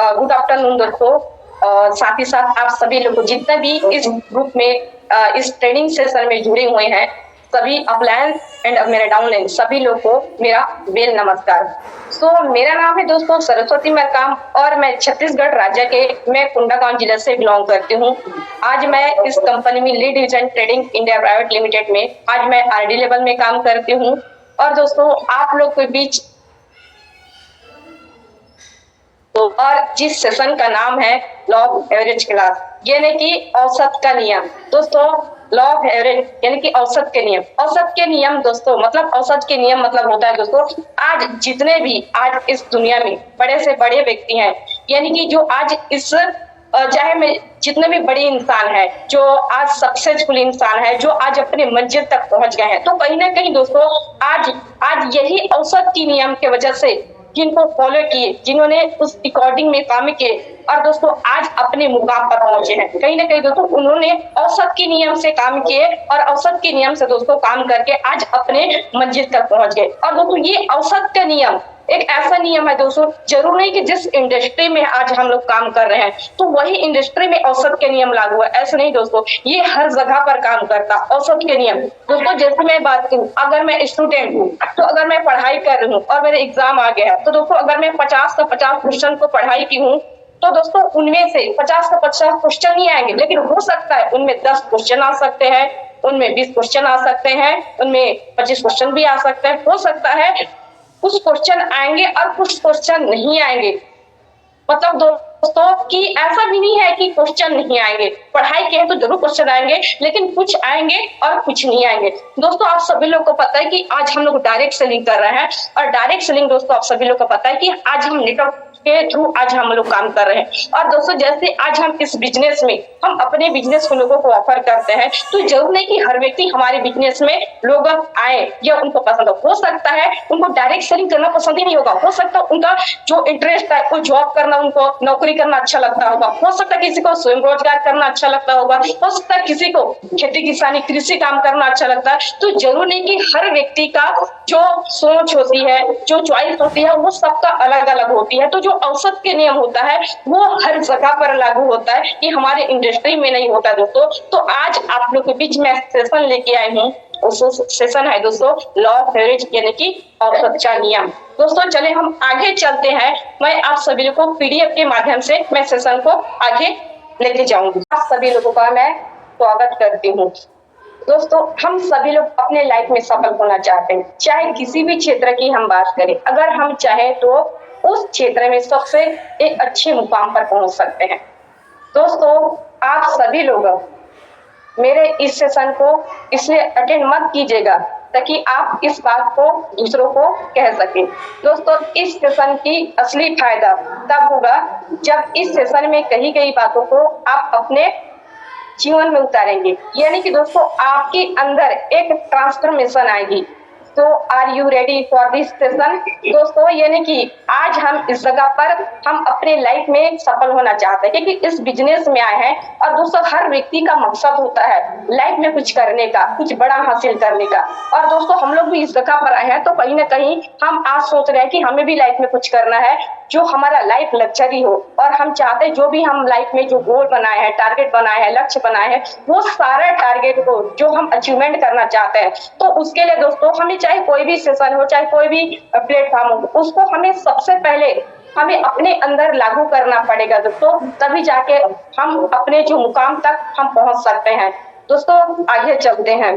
Good afternoon दोस्तों। साथ ही साथ आप सभी लोग जितने भी इस ग्रुप में इस ट्रेनिंग सेशन में जुड़े हुए हैं, सभी अपलाइन एंड मेरे डाउनलाइन सभी लोग को मेरा वेल नमस्कार। मेरा नाम है दोस्तों सरस्वती मरकाम और मैं छत्तीसगढ़ राज्य के मैं कुंडागांव जिले से बिलोंग करती हूँ। आज मैं इस कंपनी में lead division trading India private limited में आज मैं आरडी लेवल में काम करती हूँ। और दोस्तों आप लोग के बीच और जिस सेशन का नाम है लॉ ऑफ एवरेज क्लास, यानी कि औसत का नियम। दोस्तों लॉ ऑफ एवरेज यानी कि औसत के नियम। औसत के नियम दोस्तों मतलब औसत के नियम मतलब होता है दोस्तों, आज जितने भी आज इस दुनिया में बड़े से बड़े व्यक्ति हैं, यानी कि जो आज इस चाहे मैं जितने भी बड़े इंसान है, जो आज सक्सेसफुल इंसान है, जो आज अपने मंजिल तक पहुंच गए हैं, तो कहीं ना कहीं दोस्तों आज यही औसत की नियम के वजह से जिनको फॉलो किए, जिन्होंने उस अकॉर्डिंग में काम किए और दोस्तों आज अपने मुकाम पर पहुंचे हैं। कहीं ना कहीं दोस्तों उन्होंने औसत के नियम से काम किए और औसत के नियम से दोस्तों काम करके आज अपने मंजिल तक पहुंच गए। और दोस्तों ये औसत का नियम एक ऐसा नियम है दोस्तों, जरूर नहीं कि जिस इंडस्ट्री में आज हम लोग काम कर रहे हैं तो वही इंडस्ट्री में औसत के नियम लागू है, ऐसा नहीं दोस्तों। ये हर जगह पर काम करता औसत के नियम। दोस्तों जैसे मैं बात करूं, अगर मैं स्टूडेंट हूँ तो अगर मैं पढ़ाई कर रही हूँ और मेरे एग्जाम आ गया है, तो दोस्तों अगर मैं 50 का 50 क्वेश्चन को पढ़ाई की हूँ तो दोस्तों उनमें से 50 का 50 क्वेश्चन नहीं आएंगे, लेकिन हो सकता है उनमें 10 क्वेश्चन आ सकते हैं, उनमें 20 क्वेश्चन आ सकते हैं, उनमें 25 क्वेश्चन भी आ सकते हैं। हो सकता है कुछ क्वेश्चन आएंगे और कुछ क्वेश्चन नहीं आएंगे। मतलब दोस्तों कि ऐसा भी नहीं है कि क्वेश्चन नहीं आएंगे, पढ़ाई के हैं तो जरूर क्वेश्चन आएंगे, लेकिन कुछ आएंगे और कुछ नहीं आएंगे। दोस्तों आप सभी लोग को पता है कि आज हम लोग डायरेक्ट सेलिंग कर रहे हैं और डायरेक्ट सेलिंग दोस्तों आप सभी लोग को पता है कि आज हम नेटवर्क के थ्रू आज हम लोग काम कर रहे हैं। और दोस्तों जैसे आज हम इस बिजनेस में हम अपने बिजनेस को लोगों को ऑफर करते हैं, तो जरूर नहीं कि हर व्यक्ति हमारे बिजनेस में लोग आए या उनको पसंद हो सकता है उनको डायरेक्ट सेलिंग करना पसंद ही नहीं होगा, हो सकता है उनका जो इंटरेस्ट है वो जॉब करना, उनको नौकरी करना अच्छा लगता होगा, हो सकता है किसी को स्वयं रोजगार करना अच्छा लगता होगा, हो सकता है किसी को खेती किसानी कृषि काम करना अच्छा लगता है। तो जरूर नहीं कि हर व्यक्ति का जो सोच होती है, जो चॉइस होती है, वो सबका अलग अलग होती है। तो जो औसत के नियम होता है वो हर जगह पर लागू होता है, कि हमारे इंडस्ट्री में नहीं होता दोस्तों। तो आज आप लोग के बीच में सेशन लेके आई हूँ, सेशन है दोस्तों लॉ ऑफ एवरेज यानी कि औसत का नियम। दोस्तों चले हम आगे चलते हैं, मैं आप सभी लोगों को पीडीएफ के माध्यम से मैं सेशन को आगे लेके जाऊंगी। आप सभी लोगों का मैं स्वागत करती हूँ। दोस्तों हम सभी लोग अपने लाइफ में सफल होना चाहते हैं, चाहे किसी भी क्षेत्र की हम बात करें। अगर हम चाहे तो उस क्षेत्र में सबसे एक अच्छे मुकाम पर पहुंच सकते हैं। दोस्तों आप सभी लोग मेरे इस सेशन को इसलिए अटेंड मत कीजिएगा ताकि आप इस बात को दूसरों को कह सकें। दोस्तों इस सेशन की असली फायदा तब होगा जब इस सेशन में कही गई बातों को आप अपने जीवन में उतारेंगे, यानी कि दोस्तों आपके अंदर एक ट्रांसफॉर्मेशन आएगी। तो are you ready for this session दोस्तों? यानी कि आज हम इस जगह पर हम अपने लाइफ में सफल होना चाहते हैं, क्योंकि इस बिजनेस में आए हैं। और दोस्तों हर व्यक्ति का मकसद होता है लाइफ में कुछ करने का, कुछ बड़ा हासिल करने का। और दोस्तों हम लोग भी इस जगह पर आए हैं तो कहीं ना कहीं हम आज सोच रहे हैं कि हमें भी लाइफ में कुछ करना है जो हमारा लाइफ लग्जरी हो। और हम चाहते हैं जो भी हम लाइफ में जो गोल बनाए हैं, टारगेट बनाए हैं, लक्ष्य बनाए हैं, वो सारा टारगेट को जो हम अचीवमेंट करना चाहते हैं, तो उसके लिए दोस्तों हमें चाहे कोई भी सेशन हो, चाहे कोई भी प्लेटफॉर्म हो, उसको हमें सबसे पहले हमें अपने अंदर लागू करना पड़ेगा दोस्तों, तभी जाके हम अपने जो मुकाम तक हम पहुंच सकते हैं। दोस्तों आगे चलते हैं।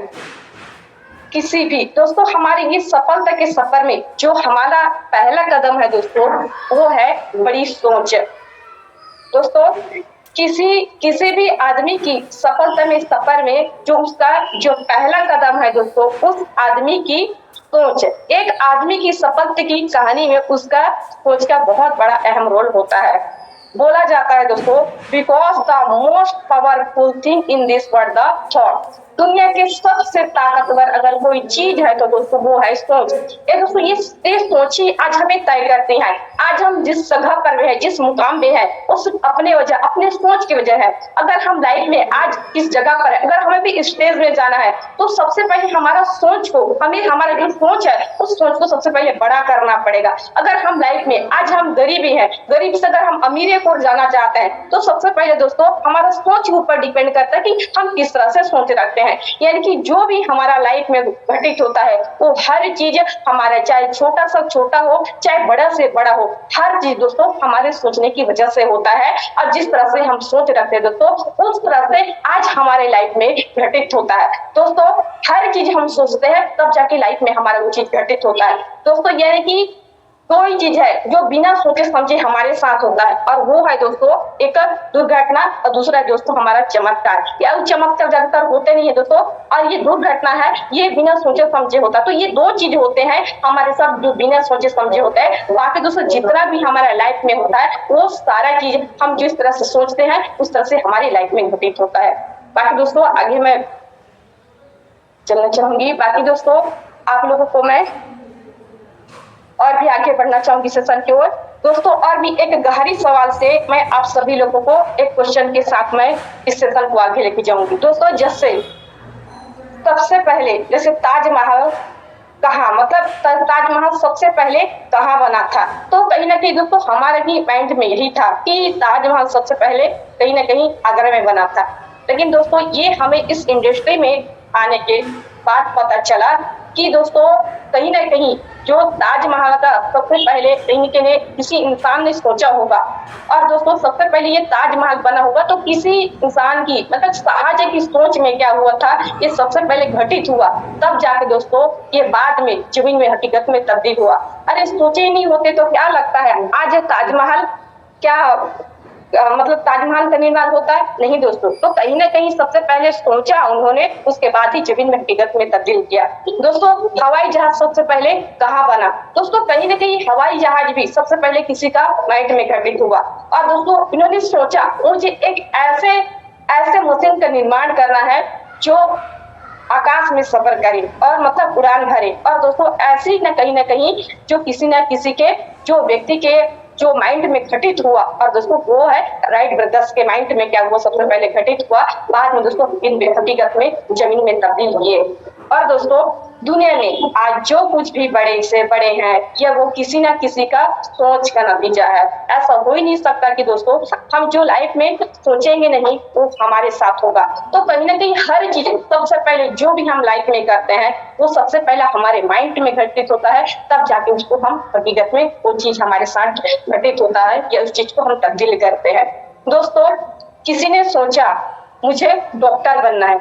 किसी भी दोस्तों हमारे ये सफलता के सफर में जो हमारा पहला कदम है दोस्तों, वो है बड़ी सोच। दोस्तों किसी भी आदमी की सफलता में सफर में जो उसका जो पहला कदम है दोस्तों, उस आदमी की सोच। एक आदमी की सफलता की कहानी में उसका सोच का बहुत बड़ा अहम रोल होता है। बोला जाता है दोस्तों, because the most powerful thing in this world the thought. दुनिया के सबसे ताकतवर अगर कोई चीज है तो दोस्तों वो है सोच। ये दोस्तों ये सोच ही आज हमें तय करती है। आज हम जिस जगह पर है, जिस मुकाम पे है, उस अपने वजह अपने सोच की वजह है। अगर हम लाइफ में आज किस जगह पर है, अगर हमें भी स्टेज में जाना है तो सबसे पहले हमारा सोच को हमें हमारा जो सोच है उस सोच को सबसे पहले बड़ा करना पड़ेगा। अगर हम लाइफ में आज हम गरीबी है, गरीब से अगर हम अमीरी को जाना चाहते हैं तो सबसे पहले दोस्तों हमारा सोच के ऊपर डिपेंड करता है कि हम किस तरह से सोच रखते हैं। यानी कि जो भी हमारा लाइफ में घटित होता है वो हर चीज हमारा, चाहे छोटा से छोटा हो चाहे बड़ा से बड़ा हो, हर चीज दोस्तों हमारे सोचने की वजह से होता है। और जिस तरह से हम सोच रखते हैं दोस्तों उस तरह से आज हमारे लाइफ में घटित होता है। दोस्तों हर चीज हम सोचते हैं तब जाके लाइफ में हमारा वो चीज घटित होता है। दोस्तों यानी कि कोई चीज है जो बिना सोचे समझे हमारे साथ होता है और वो है दोस्तों एक दुर्घटना और दूसरा है दोस्तों हमारा चमत्कार। या चमत्कार ज्यादातर होते नहीं है दोस्तों, और ये दुर्घटना है ये बिना सोचे समझे होता है। तो ये दो चीज होते हैं हमारे साथ जो बिना सोचे समझे होते हैं। बाकी दोस्तों जितना भी हमारा लाइफ में होता है वो सारा चीज हम जिस तरह से सोचते हैं उस तरह से हमारी लाइफ में घटित होता है। बाकी दोस्तों आगे मैं चलना चाहूंगी। बाकी दोस्तों आप लोगों को मैं और भी आगे बढ़ना चाहूंगी सेशन की ओर। दोस्तों और भी एक गहरी सवाल से मैं आप सभी लोगों को एक क्वेश्चन के साथ मैं इस सेशन को आगे लेके जाऊंगी। दोस्तों जैसे सबसे पहले जैसे ताजमहल कहाँ, मतलब ताजमहल सबसे पहले कहाँ बना था, तो कहीं ना कहीं दोस्तों हमारे भी माइंड में यही था कि ताजमहल सबसे पहले कहीं ना कहीं आगरा में बना था। लेकिन दोस्तों ये हमें इस इंडस्ट्री में आने के बाद पता चला कि दोस्तों कहीं ना कहीं जो ताजमहल का सबसे पहले कहीं किसी इंसान ने सोचा होगा। और दोस्तों सबसे पहले ये ताजमहल बना होगा तो किसी इंसान की मतलब शाहजहां की सोच में क्या हुआ था, ये सबसे पहले घटित हुआ, तब जाके दोस्तों ये बाद में जमीन में हकीकत में तब्दील हुआ। अरे सोचे ही नहीं होते तो क्या लगता है आज ताजमहल क्या मतलब ताजमहल का निर्माण होता है? नहीं दोस्तों। तो कहीं ना कहीं सबसे पहले सोचा उन्होंने, उसके बाद ही जमीन में हकीकत में तब्दील किया। दोस्तों हवाई जहाज सबसे पहले कहाँ बना? दोस्तों कहीं ना कहीं हवाई जहाज भी सबसे पहले किसी का माइंड में घटित हुआ। और दोस्तों इन्होंने सोचा मुझे एक ऐसे मशीन का निर्माण करना है जो आकाश में सफर करे और मतलब उड़ान भरे। और दोस्तों ऐसी ना कहीं जो किसी न किसी के जो व्यक्ति के जो माइंड में घटित हुआ, और दोस्तों वो है राइट ब्रदर्स के माइंड में क्या हुआ, सबसे पहले घटित हुआ, बाद में दोस्तों इन हकीकत में जमीन में तब्दील किए। और दोस्तों दुनिया में आज जो कुछ भी बड़े से बड़े हैं या वो किसी ना किसी का सोच का नतीजा है। ऐसा हो ही नहीं सकता कि दोस्तों हम जो लाइफ में सोचेंगे नहीं वो हमारे साथ होगा। तो कहीं ना कहीं हर चीज सबसे पहले जो भी हम लाइफ में करते हैं वो सबसे पहला हमारे माइंड में घटित होता है, तब जाके उसको हम हकीकत में वो चीज हमारे साथ घटित होता है या उस चीज को हम तब्दील करते हैं। दोस्तों किसी ने सोचा मुझे डॉक्टर बनना है।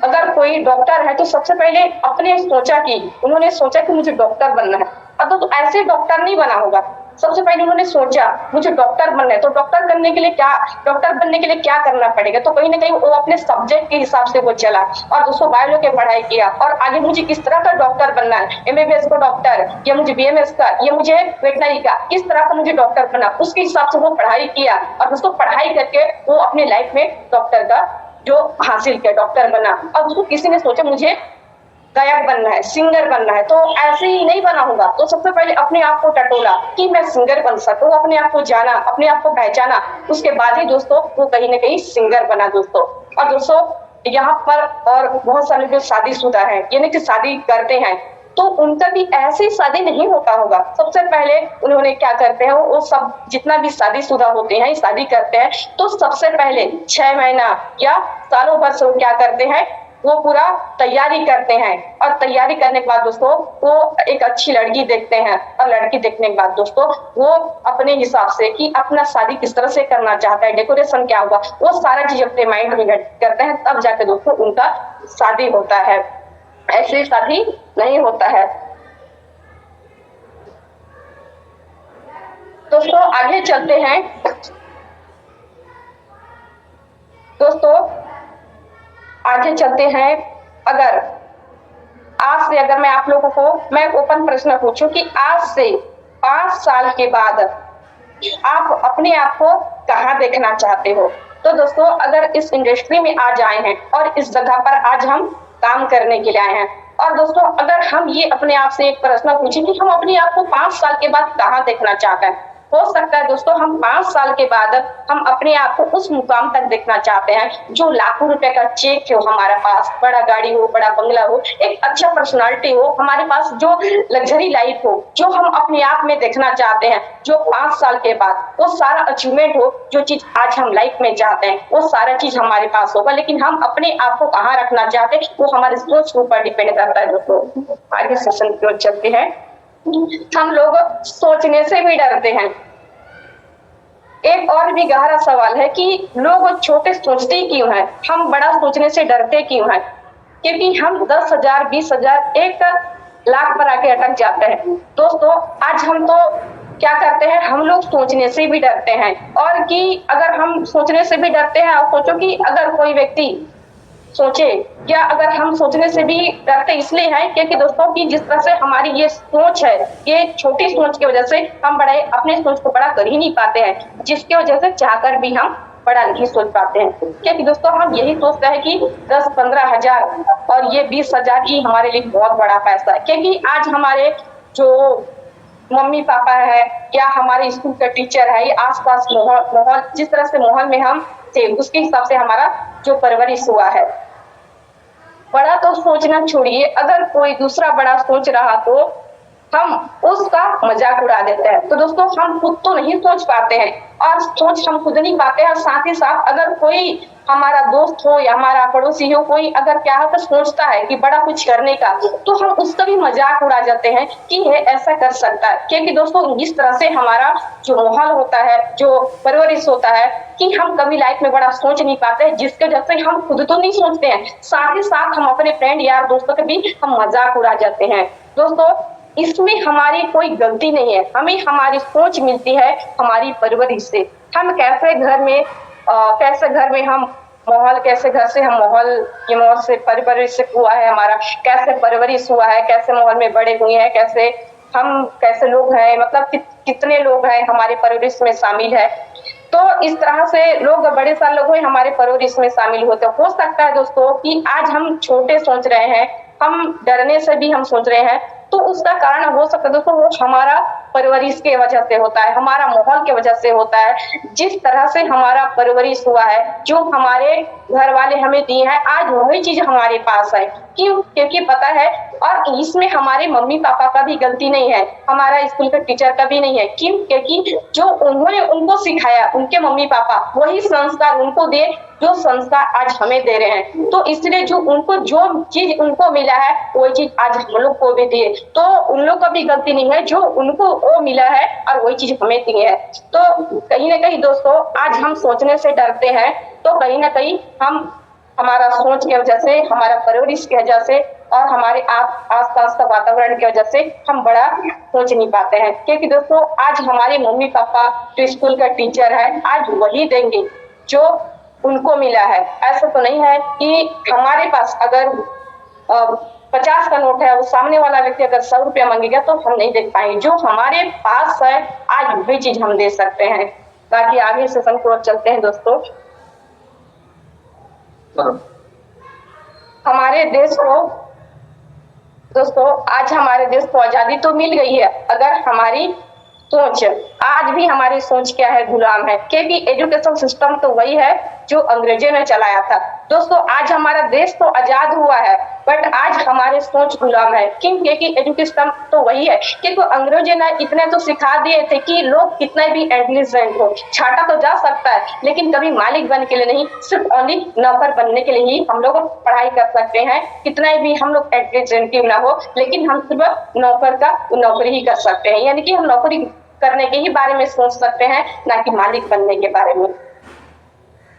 अगर कोई डॉक्टर है तो सबसे पहले अपने सोचा कि उन्होंने सोचा कि मुझे डॉक्टर बनना है। अब तो ऐसे डॉक्टर नहीं बना होगा, सबसे पहले उन्होंने सोचा मुझे डॉक्टर बनना है, तो डॉक्टर बनने के लिए क्या करना पड़ेगा, तो कहीं ना कहीं वो अपने सब्जेक्ट के हिसाब से वो चला और दोस्तों बायो की पढ़ाई किया और आगे मुझे किस तरह का डॉक्टर बनना है, MBBS का डॉक्टर या मुझे BMS का या मुझे वेटनरी का, किस तरह का मुझे डॉक्टर बनना, उसके हिसाब से वो पढ़ाई किया और दोस्तों पढ़ाई करके वो अपने लाइफ में डॉक्टर का जो हासिल किया, डॉक्टर बना। अब उसको किसी ने सोचा मुझे गायक बनना है, सिंगर बनना है, तो ऐसे ही नहीं बना होगा। तो सबसे पहले अपने आप को टटोला कि मैं सिंगर बन सकूं, अपने आप को जाना, अपने आप को पहचाना, उसके बाद ही दोस्तों वो कहीं ना कहीं सिंगर बना दोस्तों। और दोस्तों यहाँ पर और बहुत सारे जो शादीशुदा है यानी कि शादी करते हैं तो उनका भी ऐसे ही शादी नहीं होता होगा। सबसे पहले उन्होंने क्या करते हैं, वो सब जितना भी शादीशुदा होते हैं शादी करते हैं तो सबसे पहले 6 महीना या सालों भर से वो क्या करते हैं, वो पूरा तैयारी करते हैं। और तैयारी करने के बाद दोस्तों वो एक अच्छी लड़की देखते हैं और लड़की देखने के बाद दोस्तों वो अपने हिसाब से कि अपना शादी किस तरह से करना चाहता है, डेकोरेशन क्या होगा, वो सारा चीज अपने माइंड में करते हैं, तब जाकर दोस्तों उनका शादी होता है। ऐसे शादी नहीं होता है। दोस्तों आगे चलते हैं। अगर आज से मैं आप लोगों को मैं ओपन प्रश्न पूछूं कि आज से 5 साल के बाद आप अपने आप को कहाँ देखना चाहते हो, तो दोस्तों अगर इस इंडस्ट्री में आज आए हैं और इस जगह पर आज हम काम करने के लिए आए हैं, और दोस्तों अगर हम ये अपने आप से एक प्रश्न पूछें कि हम अपने आप को 5 साल के बाद कहाँ देखना चाहते हैं, हो सकता है दोस्तों हम 5 साल के बाद हम अपने आप को उस मुकाम तक देखना चाहते हैं जो लाखों रुपए का चेक हो हमारे पास, बड़ा गाड़ी हो, बड़ा बंगला हो, एक अच्छा पर्सनालिटी हो हमारे पास, जो लग्जरी लाइफ हो, जो हम अपने आप में देखना चाहते हैं, जो 5 साल के बाद वो सारा अचीवमेंट हो, जो चीज आज हम लाइफ में चाहते हैं वो सारा चीज हमारे पास होगा। लेकिन हम अपने आप को कहाँ रखना चाहते हैं वो हमारे सोच के ऊपर डिपेंड करता है। दोस्तों आगे सेशन की ओर चलते हैं। हम लोग सोचने से भी डरते हैं। एक और भी गहरा सवाल है कि लोग छोटे सोचते क्यों हैं, हम बड़ा सोचने से डरते क्यों हैं? क्योंकि हम 10,000, 20,000, 1 लाख पर आके अटक जाते हैं। दोस्तों आज हम तो क्या करते हैं, हम लोग सोचने से भी डरते हैं। और कि अगर हम सोचने से भी डरते हैं, और सोचो कि अगर कोई व्यक्ति सोचे, या अगर हम सोचने से भी डरते इसलिए हैं क्योंकि दोस्तों की जिस तरह से हमारी ये सोच है, ये छोटी सोच की वजह से हम बड़े अपने सोच को बड़ा कर ही नहीं पाते हैं, जिसकी वजह से चाहकर भी हम बड़ा नहीं सोच पाते हैं। क्योंकि दोस्तों हम यही सोचते हैं कि 10-15 हजार और ये 20,000 ही हमारे लिए बहुत बड़ा पैसा है। क्योंकि आज हमारे जो मम्मी पापा है या हमारे स्कूल का टीचर है, या आसपास माहौल जिस तरह से माहौल में हम थे उसके हिसाब से हमारा जो परवरिश हुआ है। बड़ा तो सोचना छोड़िए, अगर कोई दूसरा बड़ा सोच रहा तो हम उसका मजाक उड़ा देते हैं। तो दोस्तों हम खुद तो नहीं सोच पाते हैं, और सोच हम खुद नहीं पाते हैं, और साथ ही साथ अगर कोई हमारा दोस्त हो या हमारा पड़ोसी हो, कोई अगर क्या है तो सोचता है कि बड़ा कुछ करने का, तो हम उसका भी मजाक उड़ा जाते हैं कि ये ऐसा कर सकता है। क्योंकि दोस्तों इस तरह से हमारा जो माहौल होता है, जो परवरिश होता है, कि हम कभी लाइफ में बड़ा सोच नहीं पाते, जिसके वजह से हम खुद तो नहीं सोचते हैं, साथ ही साथ हम अपने फ्रेंड यार दोस्तों के भी हम मजाक उड़ा जाते हैं। दोस्तों इसमें हमारी कोई गलती नहीं है, हमें हमारी सोच मिलती है हमारी परवरिश से। हम कैसे घर में हम माहौल, कैसे घर से हम माहौल की माहौल से परवरिश हुआ है हमारा, कैसे परवरिश हुआ है, कैसे माहौल में बड़े हुए हैं, कैसे लोग हैं, मतलब कितने लोग हैं हमारे परवरिश में शामिल है। तो इस तरह से लोग, बड़े सारे लोग हमारे परवरिश में शामिल होते हैं। हो सकता है दोस्तों कि आज हम छोटे सोच रहे हैं, हम डरने से भी हम सोच रहे हैं, तो उसका कारण हो सकता है दोस्तों वो हमारा परवरिश के वजह से होता है, हमारा माहौल के वजह से होता है। जिस तरह से हमारा परवरिश हुआ है, जो हमारे घर वाले हमें दिए हैं, आज वही चीज हमारे पास है। क्यों? क्योंकि पता है, और इसमें हमारे मम्मी पापा का भी गलती नहीं है, हमारा स्कूल के टीचर का भी नहीं है। क्यों? क्योंकि जो उन्होंने उनको सिखाया, उनके मम्मी पापा वही संस्कार उनको दे जो संस्कार आज हमें दे रहे हैं। तो इसलिए जो चीज उनको मिला है वही चीज आज हम लोग को भी दिए, तो उन लोग का भी गलती नहीं है, जो उनको वो मिला है और वही चीज हमें दी है। तो कहीं ना कहीं दोस्तों आज हम सोचने से डरते हैं, तो कहीं ना कहीं हम हमारा सोच की वजह से, हमारा परवरिश की वजह से, और हमारे आसपास का वातावरण की वजह से हम बड़ा सोच नहीं पाते हैं। क्योंकि दोस्तों आज हमारे मम्मी पापा जो स्कूल का टीचर है, आज वही देंगे जो उनको मिला है। ऐसा तो नहीं है कि हमारे पास अगर 50 का नोट है, वो सामने वाला व्यक्ति अगर 100 रुपया मांगेगा तो हम नहीं दे पाएंगे। जो हमारे पास है आज वही चीज हम दे सकते हैं। बाकी आगे सेशन को चलते हैं दोस्तों। हमारे देश को दोस्तों आज हमारे देश को आजादी तो मिल गई है, अगर हमारी सोच, आज भी हमारी सोच क्या है, गुलाम है। क्योंकि एजुकेशन सिस्टम तो वही है जो अंग्रेजों ने चलाया था। दोस्तों आज हमारा देश तो आजाद हुआ है, बट आज हमारे सोच गुलाम है। क्यों? क्योंकि एजुकेशन तो वही है। क्योंकि अंग्रेजों ने इतने तो सिखा दिए थे कि लोग कितना भी इंटेलिजेंट हो, छाटा तो जा सकता है, लेकिन कभी मालिक बनने के लिए नहीं, सिर्फ ओनली नौकर बनने के लिए ही हम लोग पढ़ाई कर सकते हैं। कितना भी हम लोग इंटेलिजेंट क्यों ना हो, लेकिन हम सिर्फ नौकरी ही कर सकते हैं, यानी कि हम नौकरी करने के ही बारे में सोच सकते हैं, ना कि मालिक बनने के बारे में।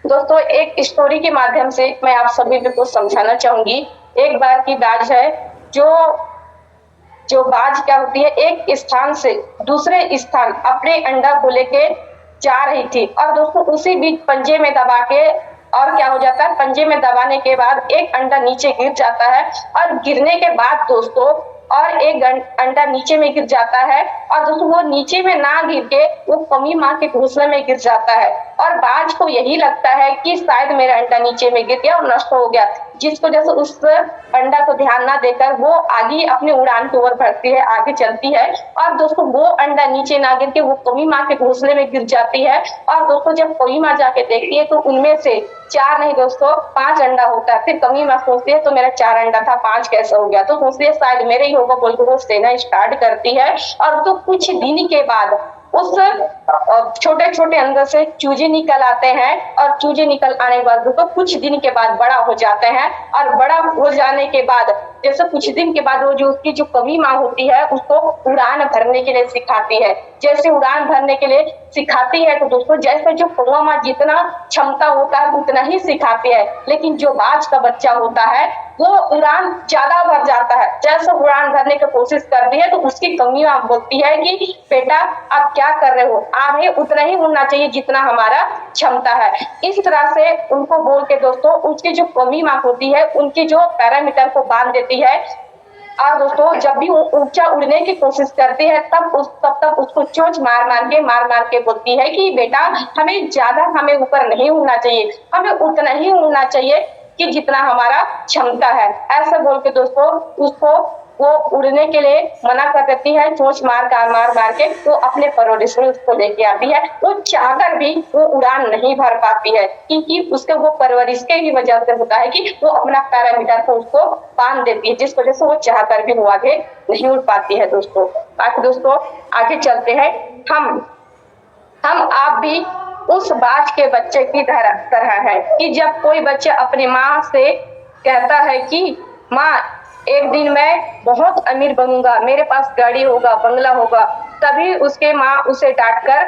दोस्तों एक स्टोरी के माध्यम से मैं आप सभी को समझाना चाहूंगी। एक बार की बात है, जो बाज क्या होती है, एक स्थान से दूसरे स्थान अपने अंडा को लेके जा रही थी, और दोस्तों उसी बीच पंजे में दबा के, और क्या हो जाता है, पंजे में दबाने के बाद एक अंडा नीचे गिर जाता है, और गिरने के बाद दोस्तों और एक अंडा नीचे में गिर जाता है और दोस्तों वो नीचे में ना गिर के वो कौवी माँ के घोंसले में गिर जाता है और बाज को यही लगता है कि शायद मेरा अंडा नीचे में गिर गया और नष्ट हो गया, जिस वजह से उस अंडा को ध्यान ना देकर वो आगे अपने उड़ान की ओर बढ़ती है, आगे चलती है और दोस्तों वो अंडा नीचे ना गिर के वो कौवी माँ के घोंसले में गिर जाती है। और दोस्तों जब कौवी माँ जाके देखती है तो उनमें से 4 नहीं दोस्तों 5 अंडा होता है। फिर कौवी माँ सोचती है तो मेरा 4 अंडा था 5 कैसे हो गया, तो सोचती है शायद मेरे ही होगा बोल के वो सेना स्टार्ट करती है। और तो कुछ दिन के बाद उस छोटे छोटे अंदर से चूजे निकल आते हैं और चूजे निकल आने के बाद दोस्तों कुछ दिन के बाद बड़ा हो जाते हैं और बड़ा हो जाने के बाद जैसे कुछ दिन के बाद वो जो उसकी जो कौवी माँ होती है उसको उड़ान भरने के लिए सिखाती है। जैसे उड़ान भरने के लिए सिखाती है तो दोस्तों जैसे जो कौवा माँ जितना क्षमता होता है उतना ही सिखाती है, लेकिन जो बाज का बच्चा होता है वो उड़ान ज्यादा भर जाता है। जैसे उड़ान भरने की कोशिश करती है तो उसकी कौवी माँ बोलती है कि बेटा आप क्या कर रहे हो, आगे उतना ही उड़ना चाहिए जितना हमारा क्षमता है। इस तरह से उनको बोल के दोस्तों उसकी जो कौवी माँ होती है उनकी जो पैरामीटर को बांध देती है और दोस्तों जब भी वो ऊंचा उड़ने की कोशिश करती है तब उसको चोंच मार मार के बोलती है कि बेटा हमें ऊपर नहीं उड़ना चाहिए, हमें उतना ही उड़ना चाहिए कि जितना हमारा क्षमता है। ऐसे बोल के दोस्तों उसको वो उड़ने के लिए मना कर देती है, चोंच मार के वो अपने परवरिश में उसको लेके आती है। वो चाहकर भी वो उड़ान नहीं भर पाती है क्योंकि उसके वो परवरिश के ही वजह से होता है कि वो अपना पैरामीटर को उसको बांध देती है, जिस वजह से वो चाहकर भी वो आगे नहीं उड़ पाती है। दोस्तों बाकी दोस्तों आगे चलते हैं। हम आप भी उस बाज के बच्चे की तरह है कि जब कोई बच्चा अपनी माँ से कहता है कि माँ एक दिन मैं बहुत अमीर बनूंगा, मेरे पास गाड़ी होगा, बंगला होगा, तभी उसके माँ उसे डांट कर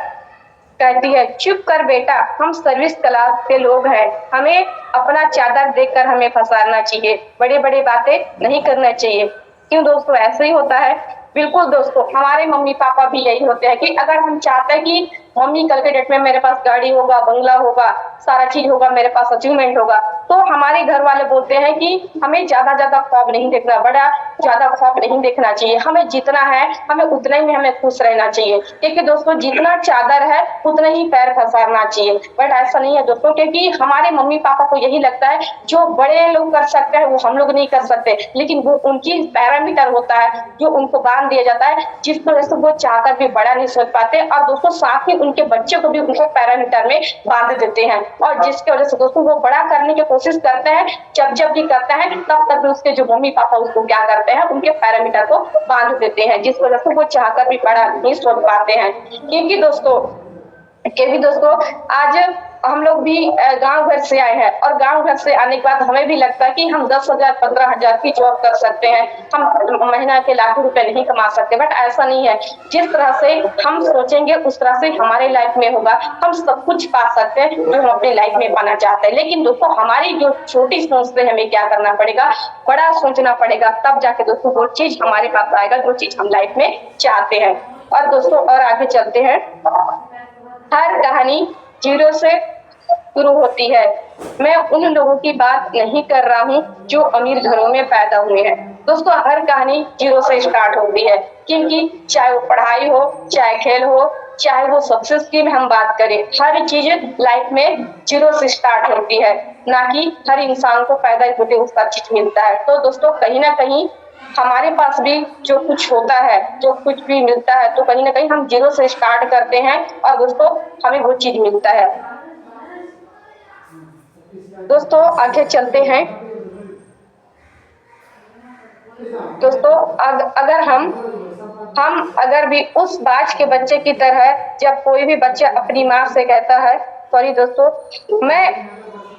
कहती है चुप कर बेटा, हम सर्विस क्लास के लोग हैं, हमें अपना चादर देखकर हमें फंसाना चाहिए, बड़ी बड़ी बातें नहीं करना चाहिए। क्यों दोस्तों ऐसे ही होता है? बिल्कुल दोस्तों हमारे मम्मी पापा भी यही होते हैं कि अगर हम चाहते हैं कि मम्मी कल के डेट में मेरे पास गाड़ी होगा, बंगला होगा, सारा चीज होगा, मेरे पास अचीवमेंट होगा, तो हमारे घर वाले बोलते हैं कि हमें ज्यादा ख्वाब नहीं देखना, बड़ा ज्यादा ख्वाब नहीं देखना चाहिए, हमें जितना है हमें उतना ही में हमें खुश रहना चाहिए। क्योंकि दोस्तों जितना चादर है उतना ही पैर पसारना चाहिए। बट ऐसा नहीं है दोस्तों, क्योंकि हमारे मम्मी पापा को यही लगता है जो बड़े लोग कर सकते हैं वो हम लोग नहीं कर सकते, लेकिन वो उनकी पैरामीटर होता है जो उनको बांध दिया जाता है, जिस वजह से वो चाहकर भी बड़ा नहीं सोच पाते और दोस्तों साथ ही उनके बच्चे को भी उनको पैरामीटर में बांध देते हैं और जिसकी वजह से दोस्तों वो बड़ा करने की कोशिश करते हैं। जब भी करते हैं तब उसके जो मम्मी पापा उसको क्या करते हैं, उनके पैरामीटर को बांध देते हैं, जिस वजह से वो चाहकर भी बड़ा नहीं सोच पाते हैं। क्योंकि दोस्तों आज हम लोग भी गांव घर से आए हैं और गांव घर से आने के बाद हमें भी लगता है कि हम 10,000 15,000 की जॉब कर सकते हैं, हम महीना के लाखों रुपए नहीं कमा सकते। बट ऐसा नहीं है, जिस तरह से हम सोचेंगे उस तरह से हमारे लाइफ में होगा, हम सब कुछ पा सकते हैं जो हम अपने लाइफ में पाना चाहते हैं। लेकिन दोस्तों हमारी जो छोटी सोच से हमें क्या करना पड़ेगा, बड़ा सोचना पड़ेगा, तब जाके दोस्तों वो चीज हमारे पास आएगा जो चीज हम लाइफ में चाहते हैं। और दोस्तों और आगे चलते हैं। हर कहानी जीरो से शुरू होती है। मैं उन लोगों की बात नहीं कर रहा हूँ जो अमीर घरों में पैदा हुए हैं। दोस्तों हर कहानी जीरो से स्टार्ट होती है, क्योंकि चाहे वो पढ़ाई हो, चाहे खेल हो, चाहे वो सक्सेस की हम बात करें, हर चीज लाइफ में जीरो से स्टार्ट होती है, ना कि हर इंसान को पैदा होते उसका चीज मिलता है। तो दोस्तों कहीं ना कहीं हमारे पास भी जो कुछ होता है, जो कुछ भी मिलता है, तो कहीं ना कहीं हम जीरो से स्टार्ट करते हैं और दोस्तों हमें वो चीज मिलता है। दोस्तों आगे चलते हैं। दोस्तों अगर भी उस बाज के बच्चे की तरह, जब कोई भी बच्चा अपनी माँ से कहता है, सॉरी दोस्तों मैं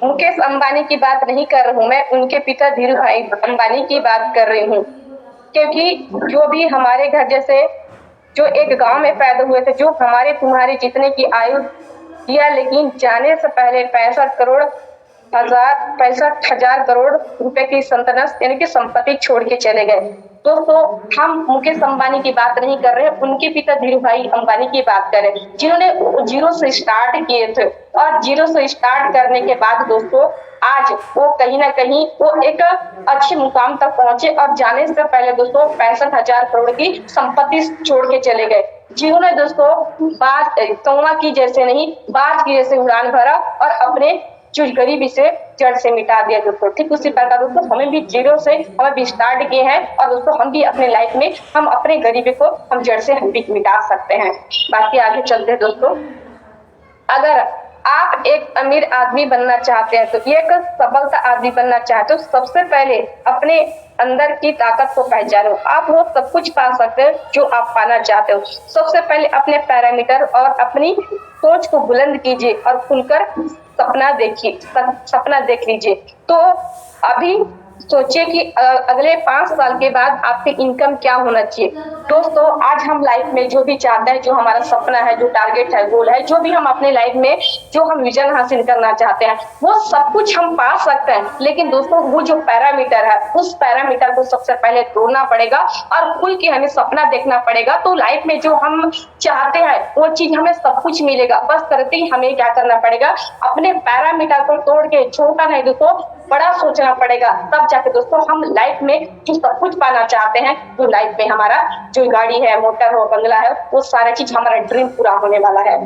मुकेश अंबानी की बात नहीं कर रही हूँ, मैं उनके पिता धीरू भाई अंबानी की बात कर रही हूँ। क्योंकि जो भी हमारे घर जैसे जो एक गांव में पैदा हुए थे, जो हमारे तुम्हारे जितने की आयु दिया, लेकिन जाने से पहले 65 करोड़ 65,000 करोड़ रुपए की सल्तनत यानी कि संपत्ति छोड़ के चले गए। दोस्तों, हम मुकेश अंबानी की बात नहीं कर रहे, उनके पिता धीरू भाई अंबानी की बात करें, जिन्होंने जीरो से स्टार्ट किए थे और जीरो से स्टार्ट करने के बाद दोस्तों आज वो कहीं ना कहीं वो एक अच्छे मुकाम तक पहुंचे और जाने से पहले दोस्तों 65,000 करोड़ की संपत्ति छोड़ के चले गए, जिन्होंने दोस्तों कौवा की जैसे नहीं बाज की जैसे उड़ान भरा और अपने जो गरीबी से जड़ से मिटा दिया दोस्तों। ठीक उसी प्रकार दोस्तों हमें भी जीरो से हमें भी स्टार्ट किए हैं और दोस्तों हम भी अपने लाइफ में हम अपने गरीबी को हम जड़ से हम भी मिटा सकते हैं। बाकी आगे चलते हैं दोस्तों। अगर आप एक अमीर आदमी बनना चाहते हैं तो एक सफलता आदमी बनना चाहते हो, सबसे पहले अपने अंदर की ताकत को पहचानो। आप वो सब कुछ पा सकते हो जो आप पाना चाहते हो। सबसे पहले अपने पैरामीटर और अपनी सोच को बुलंद कीजिए और खुलकर सपना देख लीजिए। तो अभी सोचिए कि अगले 5 साल के बाद आपकी इनकम क्या होना चाहिए। दोस्तों, आज हम लाइफ में जो भी चाहते हैं, जो हमारा सपना है, जो टारगेट है, गोल है, जो भी हम अपने लाइफ में जो हम विजन हासिल करना चाहते हैं, वो सब कुछ हम पा सकते हैं। लेकिन दोस्तों वो जो पैरामीटर है, उस पैरामीटर को सबसे पहले तोड़ना पड़ेगा और खुल के हमें सपना देखना पड़ेगा। तो लाइफ में जो हम चाहते हैं वो चीज हमें सब कुछ मिलेगा। बस करते ही हमें क्या करना पड़ेगा, अपने पैरामीटर को तोड़ के छोटा नहीं दोस्तों बड़ा सोचना पड़ेगा। तब जाके दोस्तों हम लाइफ में जो सब कुछ पाना चाहते हैं, जो लाइफ में हमारा जो गाड़ी है, मोटर हो, बंगला है, वो सारा चीज हमारा ड्रीम पूरा होने वाला है।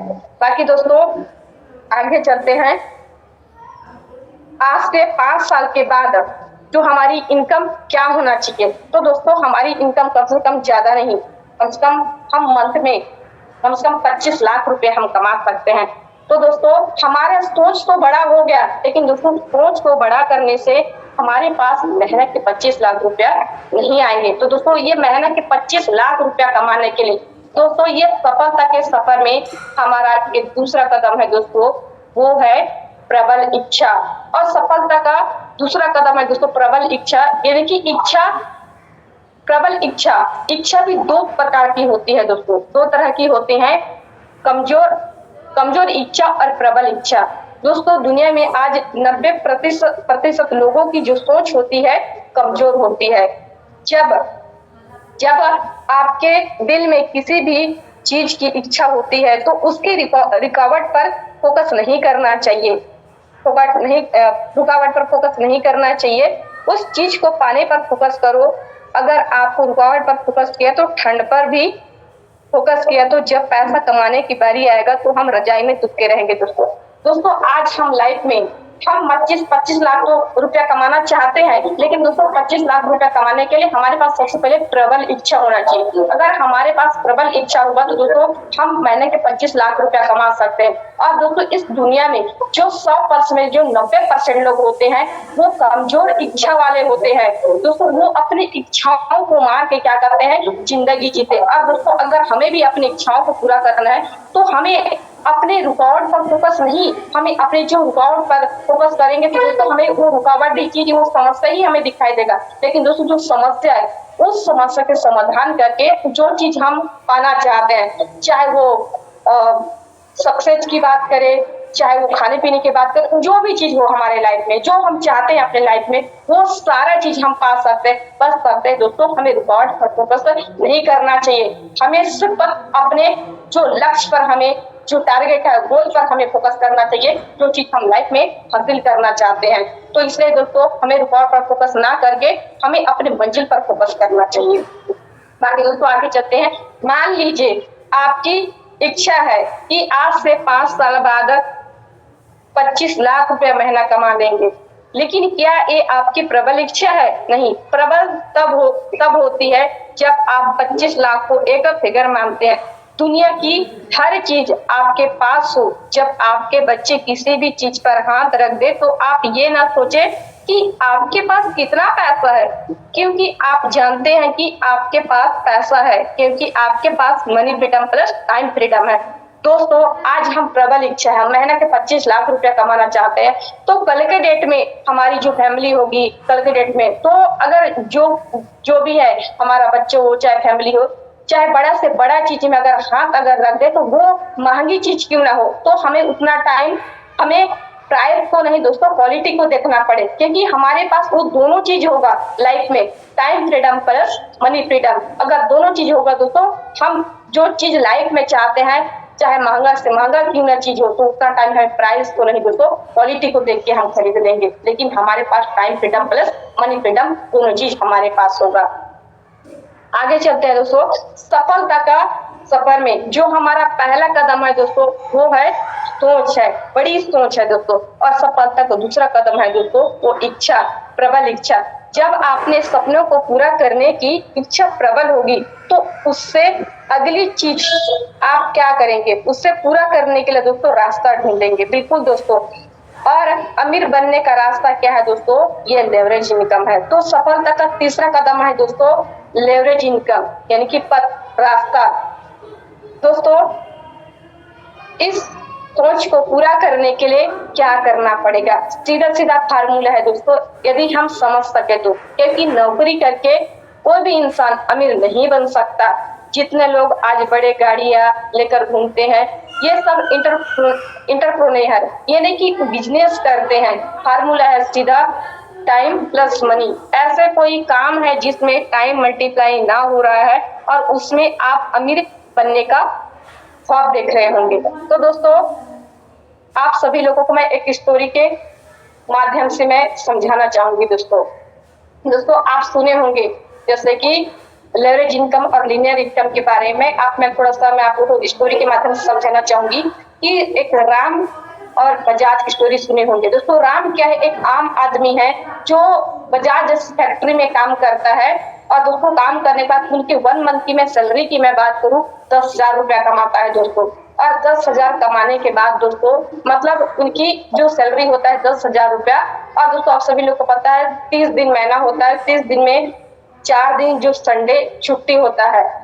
बाकी दोस्तों आगे चलते हैं। आज से 5 साल के बाद जो हमारी इनकम क्या होना चाहिए। तो दोस्तों हमारी इनकम कम से कम ज्यादा नहीं, कम से कम हम मंथ में कम से कम 25 लाख रुपए हम कमा सकते हैं। तो दोस्तों हमारा सोच तो बड़ा हो गया, लेकिन दोस्तों सोच को बड़ा करने से हमारे पास मेहनत के 25 लाख रुपया नहीं आएंगे। तो दोस्तों ये मेहनत के 25 लाख रुपया कमाने के लिए दोस्तों ये सफलता के सफर में हमारा एक दूसरा कदम है दोस्तों, वो है प्रबल इच्छा। और सफलता का दूसरा कदम है दोस्तों प्रबल इच्छा, यानी कि प्रबल इच्छा भी 2 प्रकार की होती है दोस्तों, 2 तरह की होती है, कमजोर इच्छा और प्रबल इच्छा। दोस्तों दुनिया में आज 90% लोगों की जो सोच होती है कमजोर होती है। जब आपके दिल में किसी भी चीज की इच्छा होती है तो उसकी रुकावट पर फोकस नहीं करना चाहिए, रुकावट पर फोकस नहीं करना चाहिए, उस चीज को पाने पर फोकस करो। अगर आपको रुकावट पर फोकस किया तो ठंड पर भी फोकस किया तो जब पैसा कमाने की बारी आएगा तो हम रजाई में दुबके रहेंगे। दोस्तों आज हम लाइफ में हम 25 लाख रुपया कमाना चाहते हैं, लेकिन दोस्तों 25 लाख रुपया कमाने के लिए हमारे पास सबसे पहले प्रबल इच्छा होना चाहिए। अगर हमारे पास प्रबल इच्छा होगा तो दोस्तों हम महीने के 25 लाख रुपया कमा सकते हैं। और दोस्तों इस दुनिया में जो 100% में जो 90% लोग होते हैं वो कमजोर इच्छा वाले होते हैं। दोस्तों वो अपनी इच्छाओं को मार के क्या करते हैं, जिंदगी जीते। और दोस्तों अगर हमें भी अपनी इच्छाओं को पूरा करना है तो हमें अपने रुकावट पर फोकस नहीं, हमें अपने जो रुकावट पर फोकस करेंगे तो दोस्तों हमें वो रुकावट दिखेगी, वो समस्या ही हमें दिखाई देगा। लेकिन दोस्तों जो समस्या है उस समस्या के समाधान करके जो चीज हम पाना चाहते हैं, चाहे वो सक्सेस की बात करें, चाहे वो खाने पीने की बात करें, जो भी चीज हो हमारे लाइफ में जो हम चाहते हैं अपने लाइफ में वो सारा चीज हम पा सकते हैं। बस करते हैं दोस्तों हमें रुकावट पर फोकस नहीं करना चाहिए, हमें सिर्फ अपने जो लक्ष्य पर, हमें जो टारगेट है, गोल पर हमें फोकस करना चाहिए, जो चीज हम लाइफ में हासिल करना चाहते हैं। तो इसलिए दोस्तों हमें रुकावट पर फोकस ना करके हमें अपने मंजिल पर फोकस करना चाहिए। बाकी दोस्तों आगे चलते हैं। मान लीजिए आपकी इच्छा है कि आज से 5 साल बाद 25 लाख रुपया महीना कमा लेंगे, लेकिन क्या ये आपकी प्रबल इच्छा है? नहीं, प्रबल तब होती है जब आप 25 लाख को एक फिगर मानते हैं। दुनिया की हर चीज आपके पास हो, जब आपके बच्चे किसी भी चीज पर हाथ रख दे तो आप ये ना सोचे कि आपके पास कितना पैसा है, क्योंकि आप जानते हैं कि आपके पास पैसा है, क्योंकि आपके पास money freedom plus time freedom है। दोस्तों आज हम प्रबल इच्छा है, महीने के 25 लाख रुपया कमाना चाहते हैं, तो कल के डेट में हमारी जो फैमिली होगी, कल के डेट में तो अगर जो भी है हमारा बच्चे हो चाहे फैमिली हो, चाहे बड़ा से बड़ा चीज में अगर हाथ रख दे तो वो महंगी चीज क्यों ना हो, तो हमें उतना टाइम हमें प्राइस को नहीं दोस्तों, क्वालिटी को देखना पड़े, क्योंकि हमारे पास वो दोनों चीज होगा लाइफ में, time freedom plus money freedom. अगर दोनों चीज होगा दोस्तों, हम जो चीज लाइफ में चाहते हैं, चाहे महंगा से महंगा क्यों ना चीज हो, तो उतना टाइम है, प्राइस को नहीं दोस्तों, क्वालिटी को देख के हम खरीद लेंगे। लेकिन हमारे पास time freedom plus money freedom दोनों चीज हमारे पास होगा। आगे चलते हैं दोस्तों, सफलता का सफर में जो हमारा पहला कदम है दोस्तों, वो है सोच है, बड़ी सोच है दोस्तों। और सफलता का दूसरा कदम है दोस्तों, वो इच्छा, प्रबल इच्छा। जब आपने सपनों को पूरा करने की इच्छा प्रबल होगी, तो उससे अगली चीज आप क्या करेंगे, उससे पूरा करने के लिए दोस्तों रास्ता ढूंढेंगे। बिल्कुल दोस्तों। और अमीर बनने का रास्ता क्या है दोस्तों, ये लेवरेज इनकम है। तो सफलता का तीसरा कदम है दोस्तों, लेवरेज इनकम, यानी कि पथ, रास्ता। दोस्तों, इस सोच को पूरा करने के लिए क्या करना पड़ेगा, सीधा सीधा फार्मूला है दोस्तों, यदि हम समझ सके तो। क्योंकि नौकरी करके कोई भी इंसान अमीर नहीं बन सकता। जितने लोग आज बड़े गाड़ियां लेकर घूमते हैं, ये सब इंटरप्रेन्योर, ये नहीं कि बिजनेस करते हैं। फार्मूला है सीधा, टाइम प्लस मनी। ऐसे कोई काम है जिसमें टाइम मल्टीप्लाई ना हो रहा है और उसमें आप अमीर बनने का ख्वाब देख रहे होंगे। तो दोस्तों, आप सभी लोगों को मैं एक स्टोरी के माध्यम से मैं समझाना चाहूंगी। दोस्तों आप सुने होंगे, जैसे कि लेवरेज इनकम और लीनियर इनकम के बारे में। मैं थोड़ा सा मैं आपको स्टोरी के माध्यम से समझाना चाहूंगी कि एक राम और बजाज की स्टोरी सुने होंगे। दोस्तों, राम क्या है, एक आम आदमी है जो बजाज फैक्ट्री में काम करता है। और दोस्तों, काम करने के बाद उनके 1 मंथ की मैं सैलरी की मैं बात करूं, 10,000 रुपया कमाता है दोस्तों। और 10,000 कमाने के बाद दोस्तों, मतलब उनकी जो सैलरी होता है 10,000 रुपया। और दोस्तों, आप सभी लोग को पता है 30 दिन महीना होता है, 30 दिन में 4 दिन जो संडे छुट्टी होता है